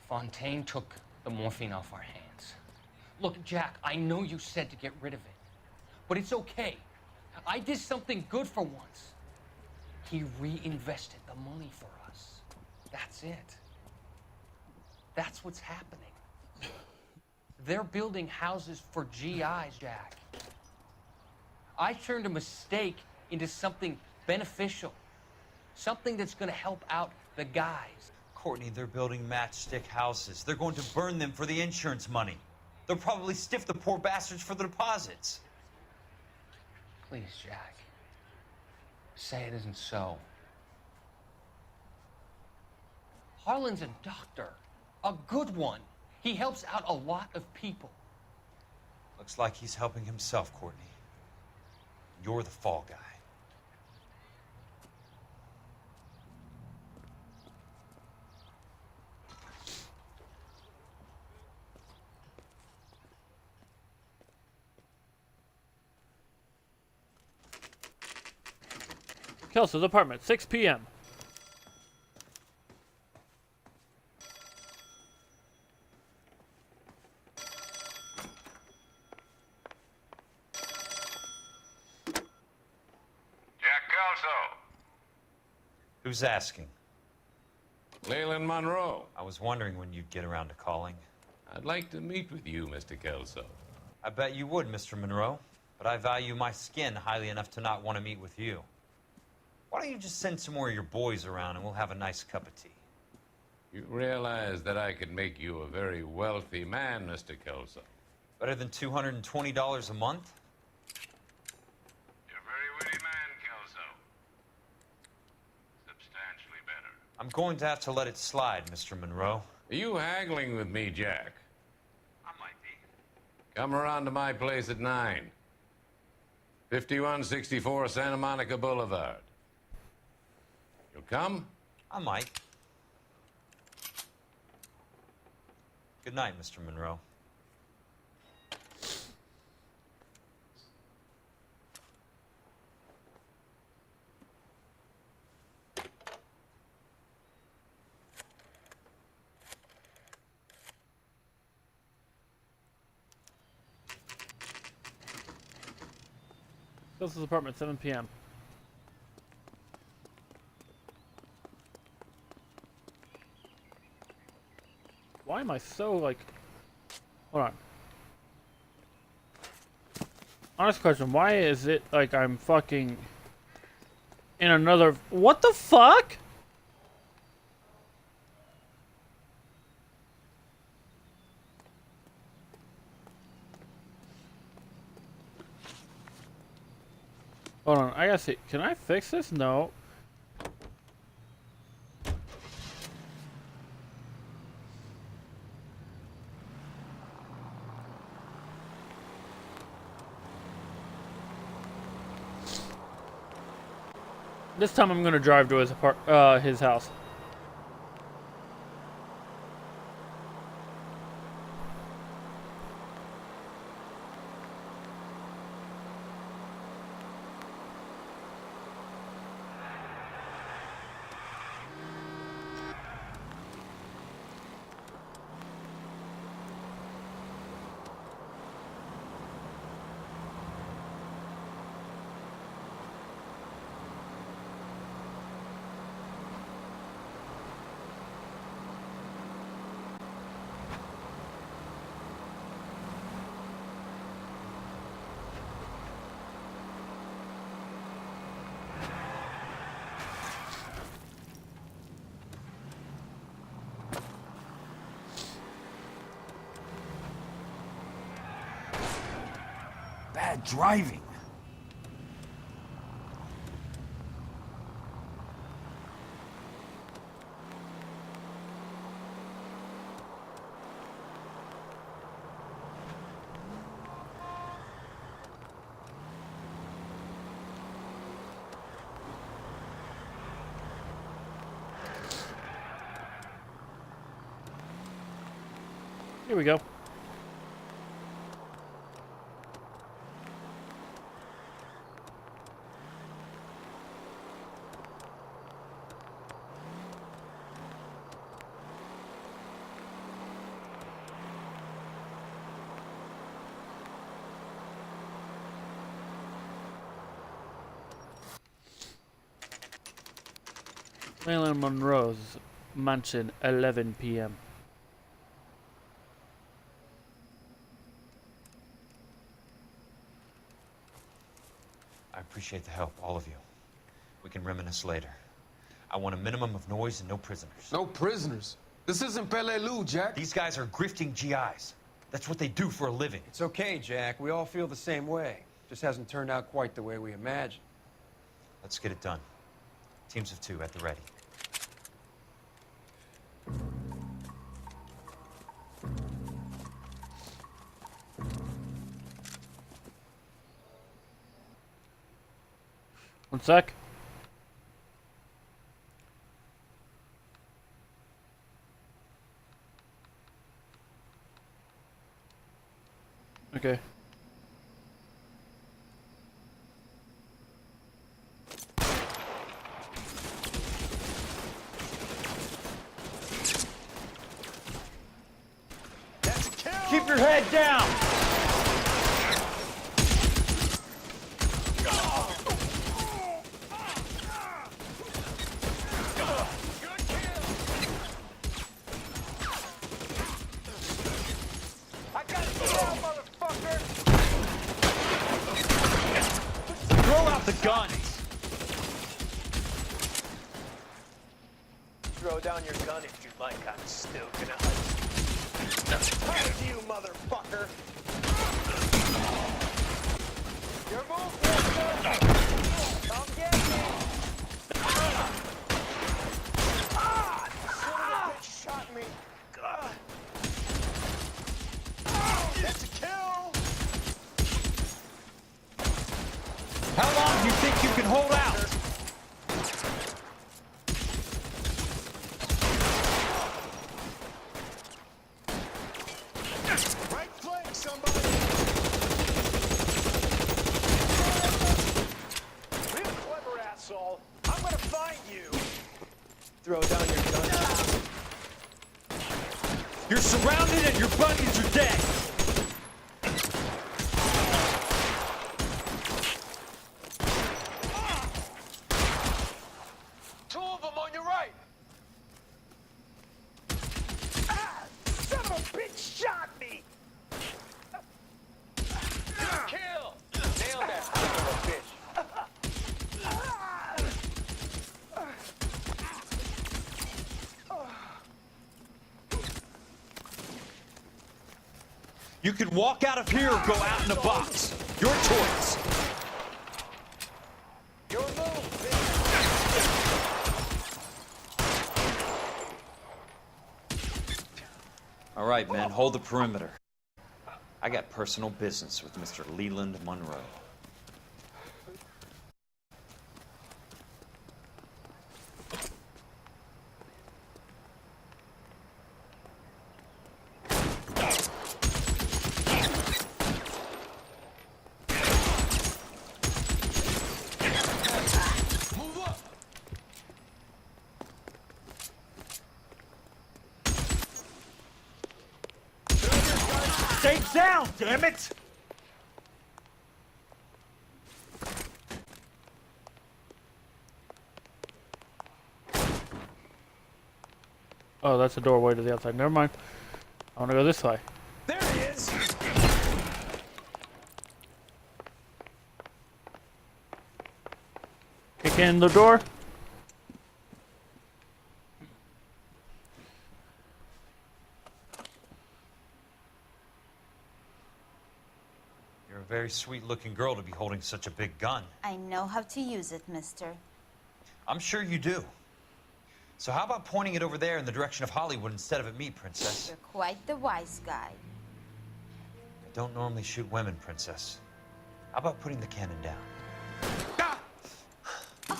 Fontaine took the morphine off our hands. Look, Jack, I know you said to get rid of it, but it's okay. I did something good for once. He reinvested the money for us. That's it. That's what's happening. They're building houses for GIs, Jack. I turned a mistake into something beneficial. Something that's going to help out the guys. Courtney, they're building matchstick houses. They're going to burn them for the insurance money. They'll probably stiff the poor bastards for the deposits. Please, Jack. Say it isn't so. Harlan's a doctor. A good one. He helps out a lot of people. Looks like he's helping himself, Courtney. You're the fall guy. Kelso's apartment, 6 p.m. Who's asking? Leland Monroe. I was wondering when you'd get around to calling. I'd like to meet with you, Mr. Kelso. I bet you would, Mr. Monroe. But I value my skin highly enough to not want to meet with you. Why don't you just send some more of your boys around and we'll have a nice cup of tea? You realize that I could make you a very wealthy man, Mr. Kelso. Better than $220 a month? You're a very witty man, Kelso. Substantially better. I'm going to have to let it slide, Mr. Monroe. Are you haggling with me, Jack? I might be. Come around to my place at 9. 5164 Santa Monica Boulevard. You'll come? I might. Good night, Mr. Monroe. Kelso's apartment, 7 p.m. Why am I so, like... Hold on. Honest question, why is it like I'm fucking... in another... What the fuck? Hold on, I gotta see. Can I fix this? No. This time I'm gonna drive to his house. Bad driving. Here we go. Marilyn Monroe's mansion, 11 p.m. appreciate the help, all of you. We can reminisce later. I want a minimum of noise and no prisoners. No prisoners? This isn't Peleliu, Jack. These guys are grifting GIs. That's what they do for a living. It's okay, Jack. We all feel the same way. Just hasn't turned out quite the way we imagined. Let's get it done. Teams of 2 at the ready. One sec. Okay. Keep your head down! Throw out the guns! Throw down your gun if you'd like. I'm still gonna hunt you, motherfucker! Your move, mister! Come get me! Son of a bitch shot me! That's a kill! How long do you think you can hold out? Right flank, somebody! Real clever, asshole! I'm gonna find you! Throw down your gun. You're surrounded and your buddies are dead! Two of them on your right! Ah! Son of a bitch shot me! Good kill! Nailed that son of a bitch! You can walk out of here or go out in a box. Your choice. Your move, All right, men, hold the perimeter. I got personal business with Mr. Leland Monroe. Stay down, damn it! Oh, that's a doorway to the outside. Never mind. I want to go this way. There he is! Kick in the door. You're a very sweet-looking girl to be holding such a big gun. I know how to use it, mister. I'm sure you do. So how about pointing it over there in the direction of Hollywood instead of at me, Princess? You're quite the wise guy. I don't normally shoot women, Princess. How about putting the cannon down? I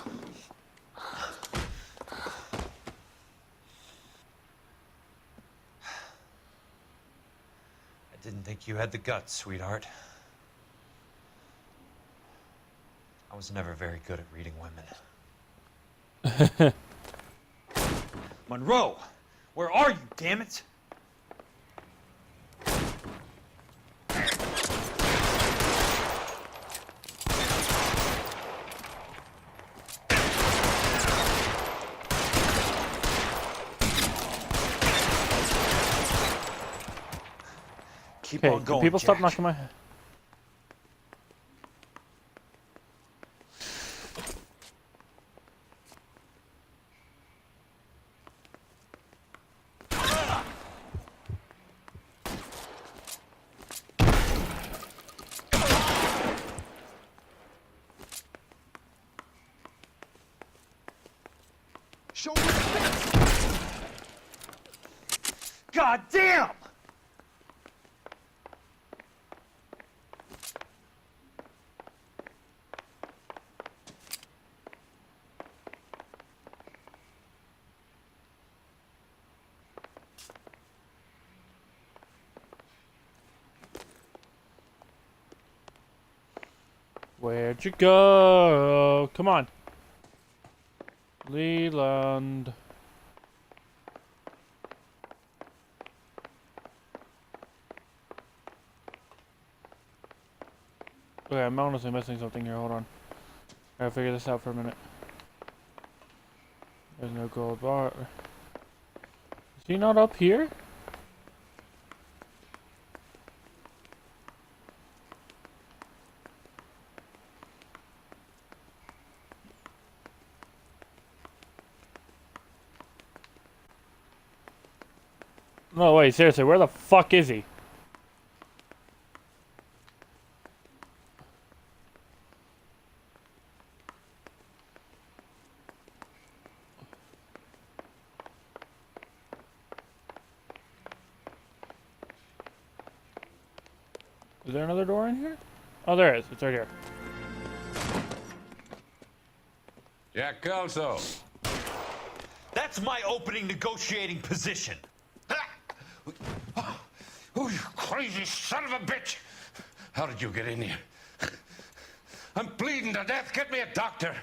didn't think you had the guts, sweetheart. I was never very good at reading women. Monroe, where are you, damn it? Keep Okay, on going, people stop Jack. knocking my head. God damn! Where'd you go? Come on. Leland. Okay, I'm honestly missing something here. Hold on. I gotta figure this out for a minute. There's no gold bar. Is he not up here? No, wait, seriously, where the fuck is he? Is there another door in here? Oh, there is. It's right here. Jack Kelso. That's my opening negotiating position. Oh, you crazy son of a bitch! How did you get in here? I'm bleeding to death. Get me a doctor.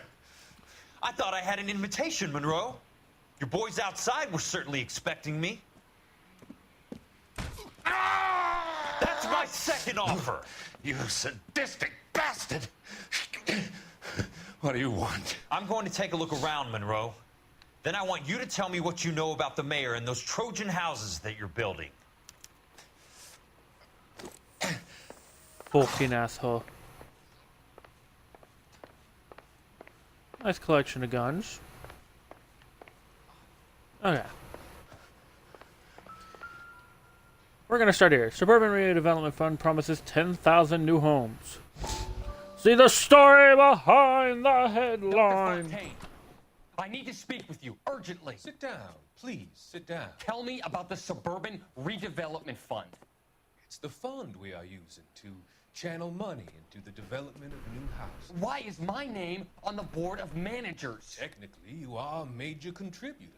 I thought I had an invitation, Monroe. Your boys outside were certainly expecting me. That's my second offer. You sadistic bastard! What do you want? I'm going to take a look around, Monroe. Then I want you to tell me what you know about the mayor and those Trojan houses that you're building. Fucking asshole. Nice collection of guns. Okay. We're gonna start here. Suburban Redevelopment Fund promises 10,000 new homes. See the story behind the headline. I need to speak with you urgently. Sit down, please, sit down. Tell me about the Suburban Redevelopment Fund. It's the fund we are using to channel money into the development of new houses. Why is my name on the board of managers? Technically, you are a major contributor.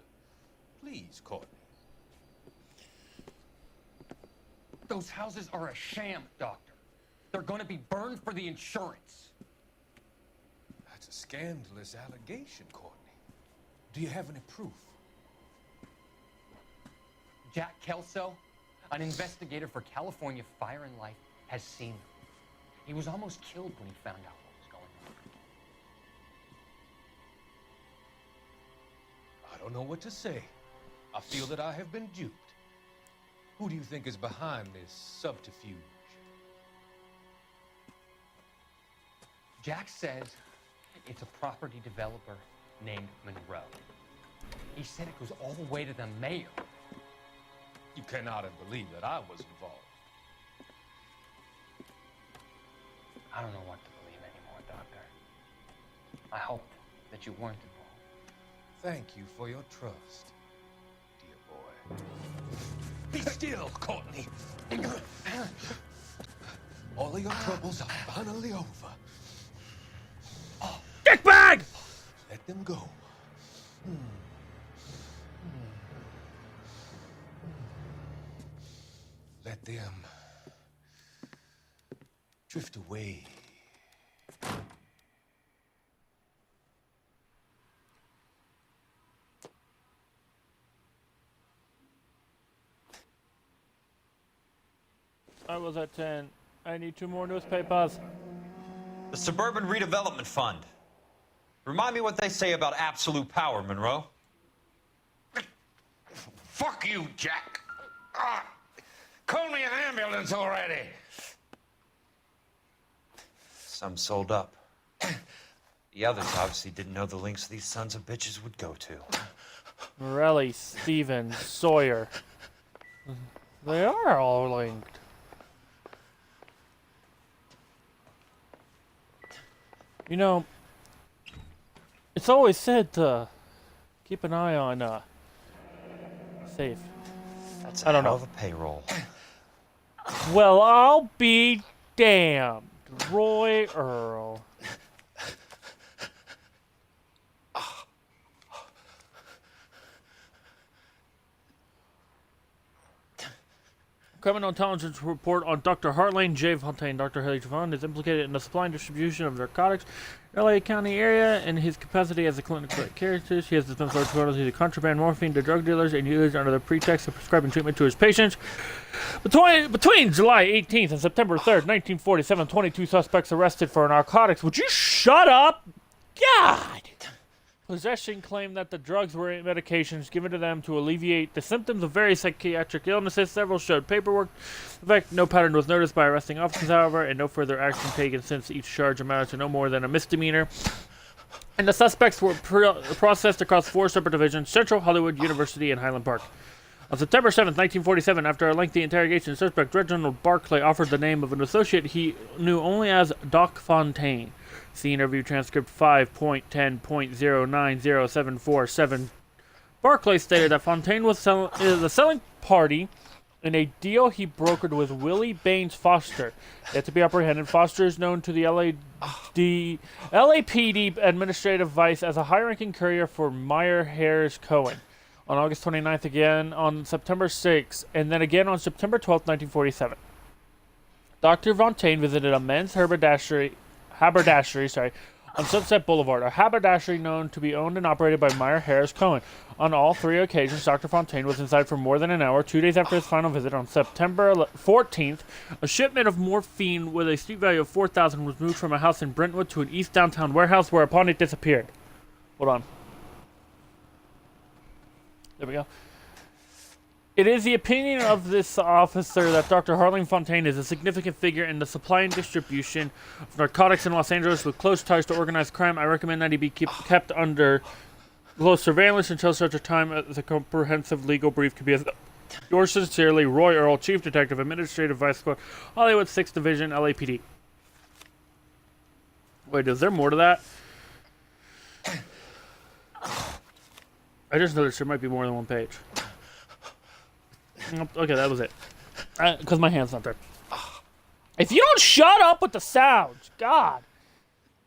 Please, Courtney. Those houses are a sham, Doctor. They're going to be burned for the insurance. That's a scandalous allegation, Courtney. Do you have any proof? Jack Kelso, an investigator for California Fire and Life, has seen them. He was almost killed when he found out what was going on. I don't know what to say. I feel that I have been duped. Who do you think is behind this subterfuge? Jack says it's a property developer named Monroe. He said it goes all the way to the mayor. You cannot believe that I was involved. I don't know what to believe anymore, Doctor. I hoped that you weren't involved. Thank you for your trust, dear boy. Be still, Courtney. All of your troubles are finally over. Dickbag! Let them go. Let them drift away. I was at 10. I need 2 more newspapers. The Suburban Redevelopment Fund. Remind me what they say about absolute power, Monroe. Fuck you, Jack. Call me an ambulance already. Some sold up. The others obviously didn't know the lengths these sons of bitches would go to. Morelli, Stevens, Sawyer. They are all linked. You know, it's always said to Keep an eye on safe. That's I don't hell know. of a payroll. Well, I'll be damned. Roy Earl. Criminal intelligence report on Dr. Hartline J. Fontaine. Dr. Haley Javon is implicated in the supply and distribution of narcotics in LA County area in his capacity as a clinical character. He has dispensed large quantities of contraband morphine to drug dealers and users under the pretext of prescribing treatment to his patients. Between July 18th and September 3rd, 1947, 22 suspects arrested for narcotics. Would you shut up? God! Possession claimed that the drugs were medications given to them to alleviate the symptoms of various psychiatric illnesses. Several showed paperwork. In fact, no pattern was noticed by arresting officers, however, and no further action taken since each charge amounted to no more than a misdemeanor. And the suspects were processed across 4 separate divisions: Central, Hollywood, University, and Highland Park. On September 7th, 1947, after a lengthy interrogation, suspect Reginald Barclay offered the name of an associate he knew only as Doc Fontaine. See interview transcript 5.10.090747. Barclay stated that Fontaine was the selling party in a deal he brokered with Willie Baines Foster. Yet to be apprehended, Foster is known to the LAPD administrative vice as a high-ranking courier for Meyer Harris Cohen. On August 29th, again on September 6th, and then again on September 12th, 1947. Dr. Fontaine visited a men's haberdashery on Sunset Boulevard, a haberdashery known to be owned and operated by Meyer Harris Cohen. On all 3 occasions, Dr. Fontaine was inside for more than an hour. 2 days after his final visit, on September 14th, a shipment of morphine with a street value of $4,000 was moved from a house in Brentwood to an East Downtown warehouse, whereupon it disappeared. Hold on. There we go. It is the opinion of this officer that Dr. Harlan Fontaine is a significant figure in the supply and distribution of narcotics in Los Angeles with close ties to organized crime. I recommend that he be kept under close surveillance until such a time as a comprehensive legal brief can be established. Yours sincerely, Roy Earl, Chief Detective, Administrative Vice Squad, Hollywood 6th Division, LAPD. Wait, is there more to that? I just noticed there might be more than 1 page. Okay, that was it. Because my hand's not there. If you don't shut up with the sounds, God.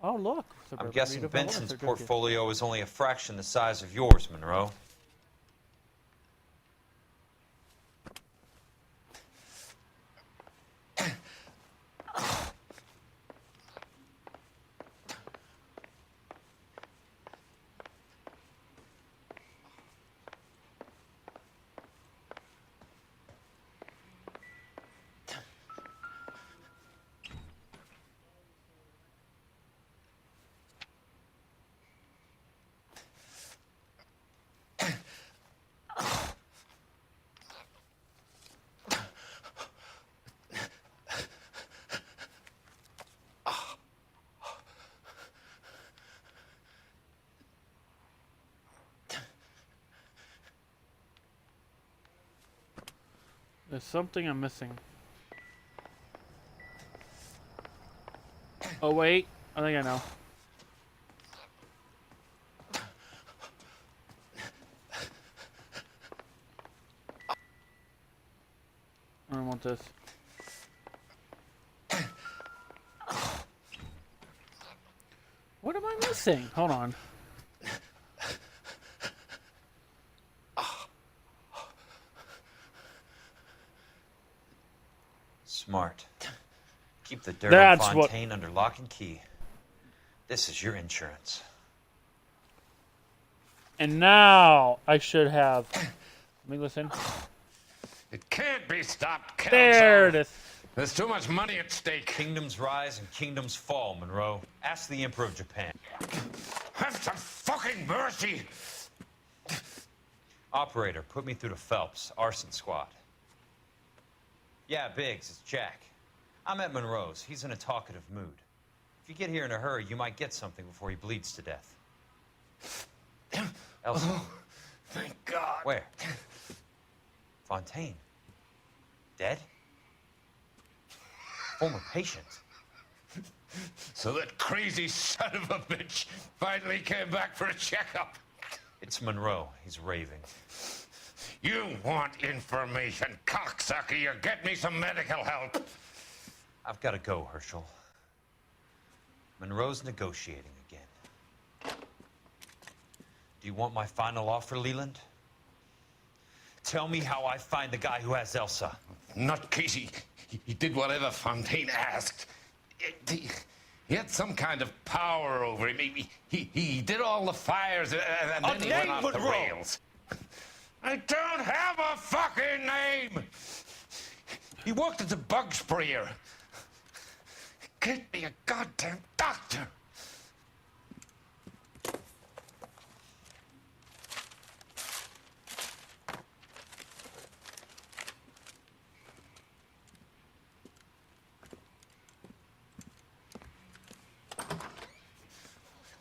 Oh, look. I'm guessing Benson's portfolio is only a fraction the size of yours, Monroe. There's something I'm missing. Oh, wait. I think I know. I don't want this. What am I missing? Hold on. Smart. Keep the dirt That's on Fontaine under lock and key. This is your insurance. And now I should have. Let me listen. It can't be stopped, Kelso. There it is. There's too much money at stake. Kingdoms rise and kingdoms fall, Monroe. Ask the Emperor of Japan. Have some fucking mercy. Operator, put me through to Phelps, arson squad. Yeah, Biggs, it's Jack. I'm at Monroe's. He's in a talkative mood. If you get here in a hurry, you might get something before he bleeds to death. Elsa. Oh, thank God. Where? Fontaine. Dead? Former patient. So that crazy son of a bitch finally came back for a checkup. It's Monroe. He's raving. You want information, cocksucker. You get me some medical help. I've got to go, Herschel. Monroe's negotiating again. Do you want my final offer, Leland? Tell me how I find the guy who has Elsa. Nutcase, he did whatever Fontaine asked. He had some kind of power over him. He did all the fires, and then he went off the rails. I don't have a fucking name! He worked as a bug sprayer. Get me a goddamn doctor!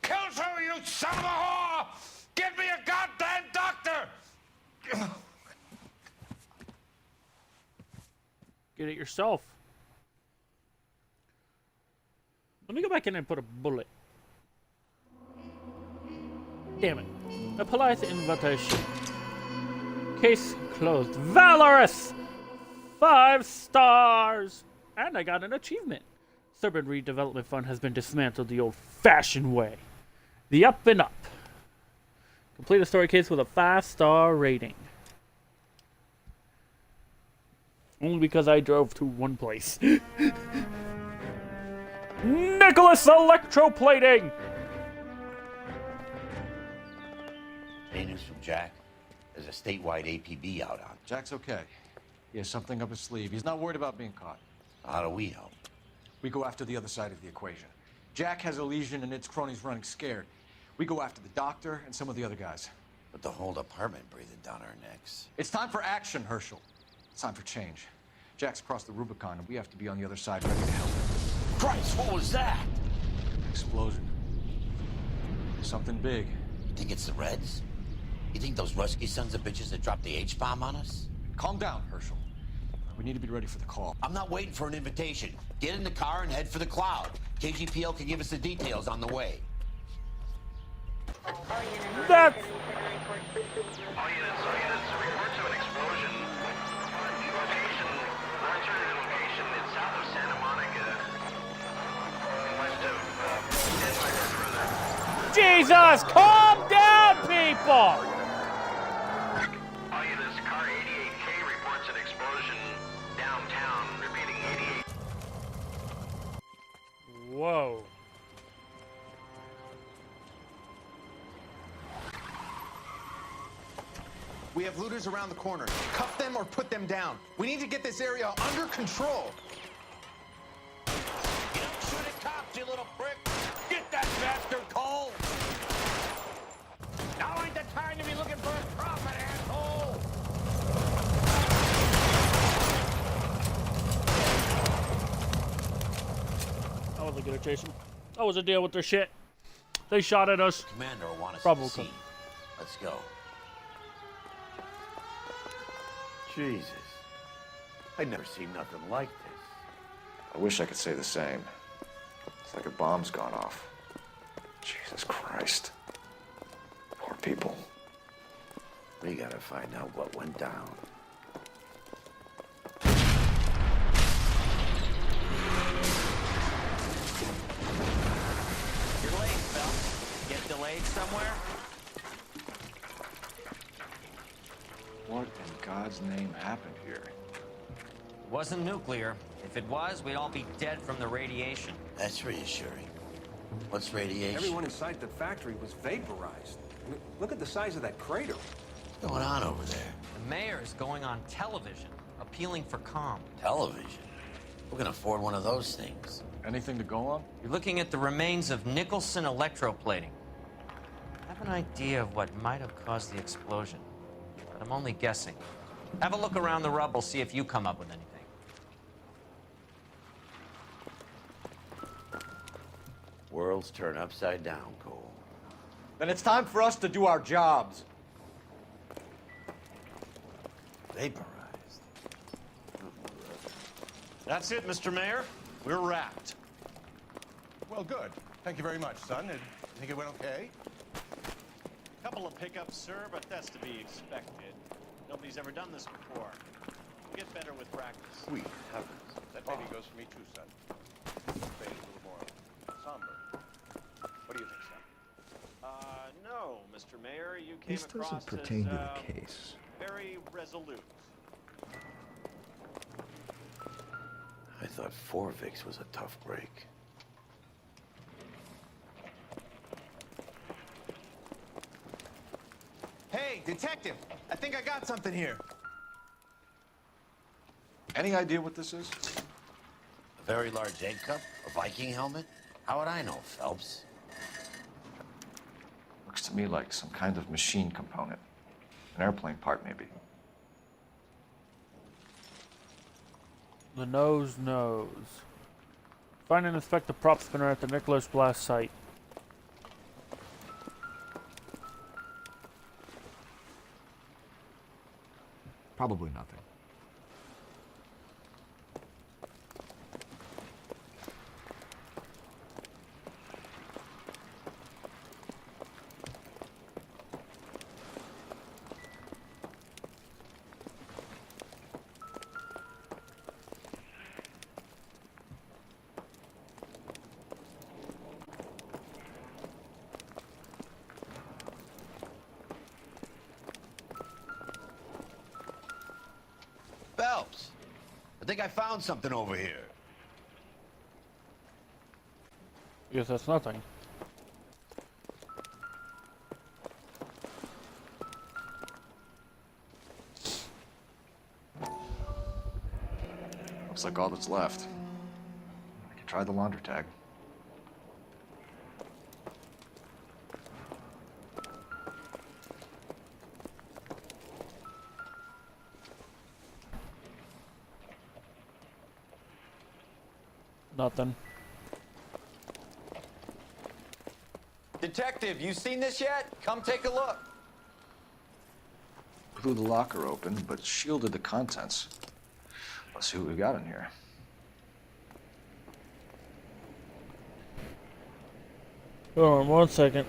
Kelso, you son of a whore! Get me a goddamn doctor! Get it yourself. Let me go back in and put a bullet. Damn it. A polite invitation. Case closed. Valorous! 5 stars! And I got an achievement. Serpent Redevelopment Fund has been dismantled the old-fashioned way. The up and up. Complete a story case with a 5-star rating. Only because I drove to one place. Nicholas Electroplating! Any news from Jack? There's a statewide APB out on. Jack's okay. He has something up his sleeve. He's not worried about being caught. How do we help? We go after the other side of the equation. Jack has a legion and its cronies running scared. We go after the doctor and some of the other guys. But the whole department breathing down our necks. It's time for action, Herschel. It's time for change. Jack's crossed the Rubicon, and we have to be on the other side ready to help him. Christ, what was that? Explosion. Something big. You think it's the Reds? You think those Rusky sons of bitches that dropped the H-bomb on us? Calm down, Herschel. We need to be ready for the call. I'm not waiting for an invitation. Get in the car and head for the cloud. KGPL can give us the details on the way. That's... All units, report to an explosion. Alternative location, it's south of Santa Monica, west of 10 miles further. Jesus, calm down, people! All units, car 88K reports an explosion downtown, repeating 88. Whoa. We have looters around the corner. Cuff them or put them down. We need to get this area under control. You don't shoot at cops, you little prick! Get that bastard cold! Now ain't the time to be looking for a profit, asshole! I wasn't gonna chase them. I was a deal with their shit. They shot at us. Commander will want us Probably. to see. Let's go. Jesus. I'd never seen nothing like this. I wish I could say the same. It's like a bomb's gone off. Jesus Christ. Poor people. We gotta find out what went down. You're late, Phelps. Get delayed somewhere? What in God's name happened here? It wasn't nuclear. If it was, we'd all be dead from the radiation. That's reassuring. What's radiation? Everyone inside the factory was vaporized. I mean, look at the size of that crater. What's going on over there? The mayor is going on television, appealing for calm. Television? Who can afford one of those things? Anything to go on? You're looking at the remains of Nicholson electroplating. I have an idea of what might have caused the explosion, but I'm only guessing. Have a look around the rubble, see if you come up with anything. Worlds turn upside down, Cole. Then it's time for us to do our jobs. Vaporized. That's it, Mr. Mayor. We're wrapped. Well, good. Thank you very much, son. You think it went okay? Couple of pickups, sir, but that's to be expected. Nobody's ever done this before. We'll get better with practice. Sweet heavens. That maybe goes for me too, son. Fade a little more somber. What do you think, son? No, Mr. Mayor, you came This doesn't across pertain as, to the case. very resolute. I thought Forvix was a tough break. Hey, detective! I think I got something here. Any idea what this is? A very large egg cup? A Viking helmet? How would I know, Phelps? Looks to me like some kind of machine component. An airplane part, maybe. The nose knows. Find and inspect the prop spinner at the Nicholas Blast site. Probably nothing. Phelps, I think I found something over here. I guess that's nothing. Looks like all that's left. I can try the launder tag. Nothing. Detective, you seen this yet? Come take a look. Blew the locker open, but shielded the contents. Let's see what we got in here. Hold on 1 second.